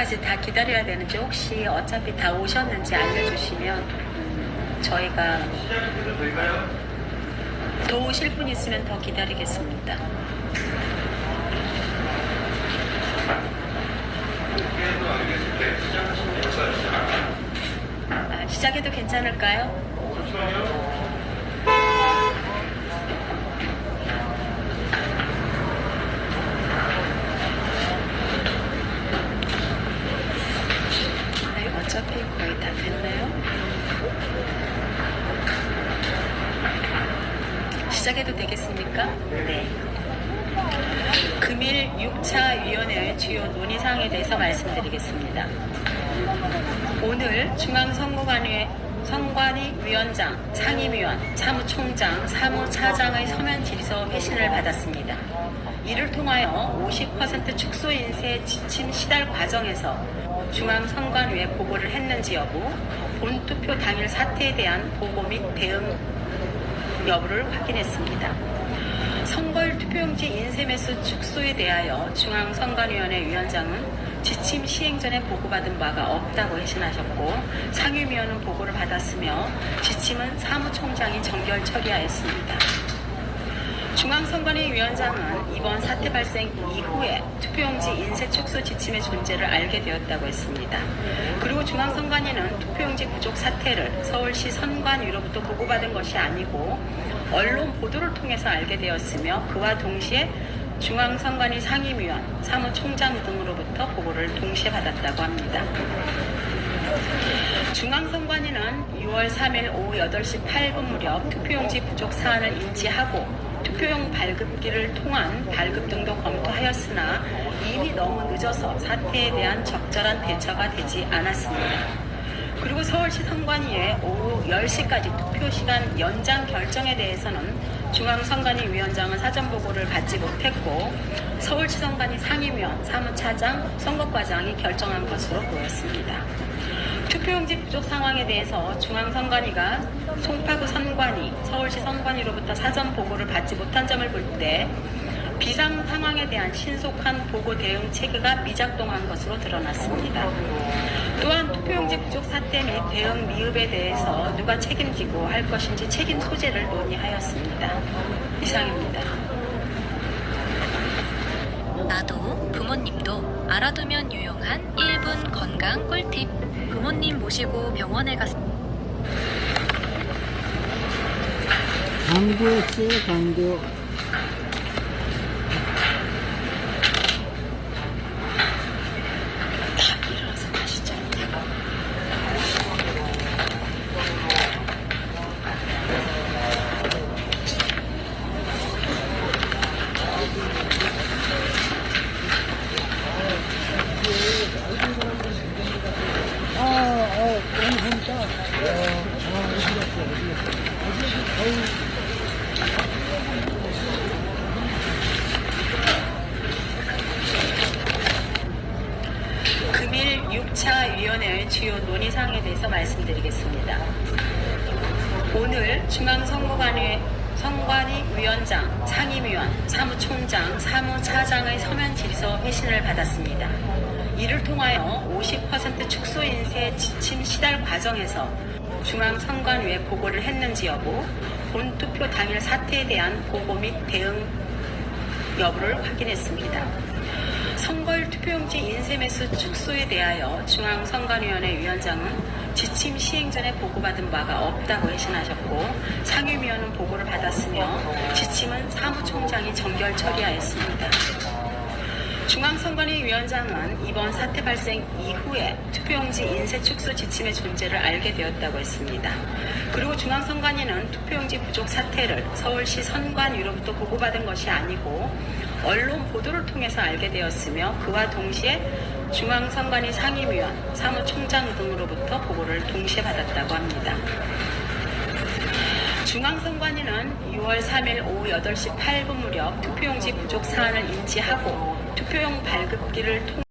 30분까지 다 기다려야 되는지 혹시 어차피 다 오셨는지 알려주시면 저희가 더 오실 분 있으면 더 기다리겠습니다. 시작해도 괜찮을까요? 어차피 거의 다 됐나요? 시작해도 되겠습니까? 네. 금일 6차 위원회의 주요 논의사항에 대해서 말씀드리겠습니다. 오늘 중앙선거관리위원회 선관위 위원장, 상임위원, 사무총장, 사무차장의 서면 질서 회신을 받았습니다. 이를 통하여 50% 축소 인쇄 지침 시달 과정에서 중앙선관위에 보고를 했는지 여부, 본투표 당일 사태에 대한 보고 및 대응 여부를 확인했습니다. 선거일 투표용지 인쇄 매수 축소에 대하여 중앙선관위원회 위원장은 지침 시행 전에 보고받은 바가 없다고 회신하셨고, 상임위원은 보고를 받았으며 지침은 사무총장이 정결 처리하였습니다. 중앙선관위 위원장은 이번 사태 발생 이후에 투표용지 인쇄 축소 지침의 존재를 알게 되었다고 했습니다. 그리고 중앙선관위는 투표용지 부족 사태를 서울시 선관위로부터 보고받은 것이 아니고 언론 보도를 통해서 알게 되었으며, 그와 동시에 중앙선관위 상임위원, 사무총장 등으로부터 보고를 동시에 받았다고 합니다. 중앙선관위는 6월 3일 오후 8시 8분 무렵 투표용지 부족 사안을 인지하고 투표용 발급기를 통한 발급 등도 검토하였으나 이미 너무 늦어서 사태에 대한 적절한 대처가 되지 않았습니다. 그리고 서울시 선관위의 오후 10시까지 투표시간 연장 결정에 대해서는 중앙선관위 위원장은 사전 보고를 받지 못했고, 서울시 선관위 상임위원, 사무차장, 선거과장이 결정한 것으로 보였습니다. 투표용지 부족 상황에 대해서 중앙선관위가 송파구 선관위, 서울시 선관위로부터 사전 보고를 받지 못한 점을 볼 때 비상 상황에 대한 신속한 보고 대응 체계가 미작동한 것으로 드러났습니다. 또한 투표용지 부족 사태 및 대응 미흡에 대해서 누가 책임지고 할 것인지 책임 소재를 논의하였습니다. 이상입니다. 나도 부모님도 알아두면 유용한 1분 건강 꿀팁. 부모님 모시고 병원에 광고했어요, 광고. 일어나서 가시죠. 너무 재밌다. 금일 6차 위원회의 주요 논의사항에 대해서 말씀드리겠습니다. 오늘 중앙선관위 위원장, 상임위원, 사무총장, 사무차장의 서면 질서 회신을 받았습니다. 이를 통하여 50% 축소 인쇄 지침 시달 과정에서 중앙선관위에 보고를 했는지 여부, 본투표 당일 사태에 대한 보고 및 대응 여부를 확인했습니다. 선거일 투표용지 인쇄 매수 축소에 대하여 중앙선관위원회 위원장은 지침 시행 전에 보고받은 바가 없다고 회신하셨고, 상임위원은 보고를 받았으며 지침은 사무총장이 정결 처리하였습니다. 중앙선관위 위원장은 이번 사태 발생 이후에 투표용지 인쇄 축소 지침의 존재를 알게 되었다고 했습니다. 그리고 중앙선관위는 투표용지 부족 사태를 서울시 선관위로부터 보고받은 것이 아니고 언론 보도를 통해서 알게 되었으며, 그와 동시에 중앙선관위 상임위원, 사무총장 등으로부터 보고를 동시에 받았다고 합니다. 중앙선관위는 6월 3일 오후 8시 8분 무렵 투표용지 부족 사안을 인지하고 투표용 발급기를 통해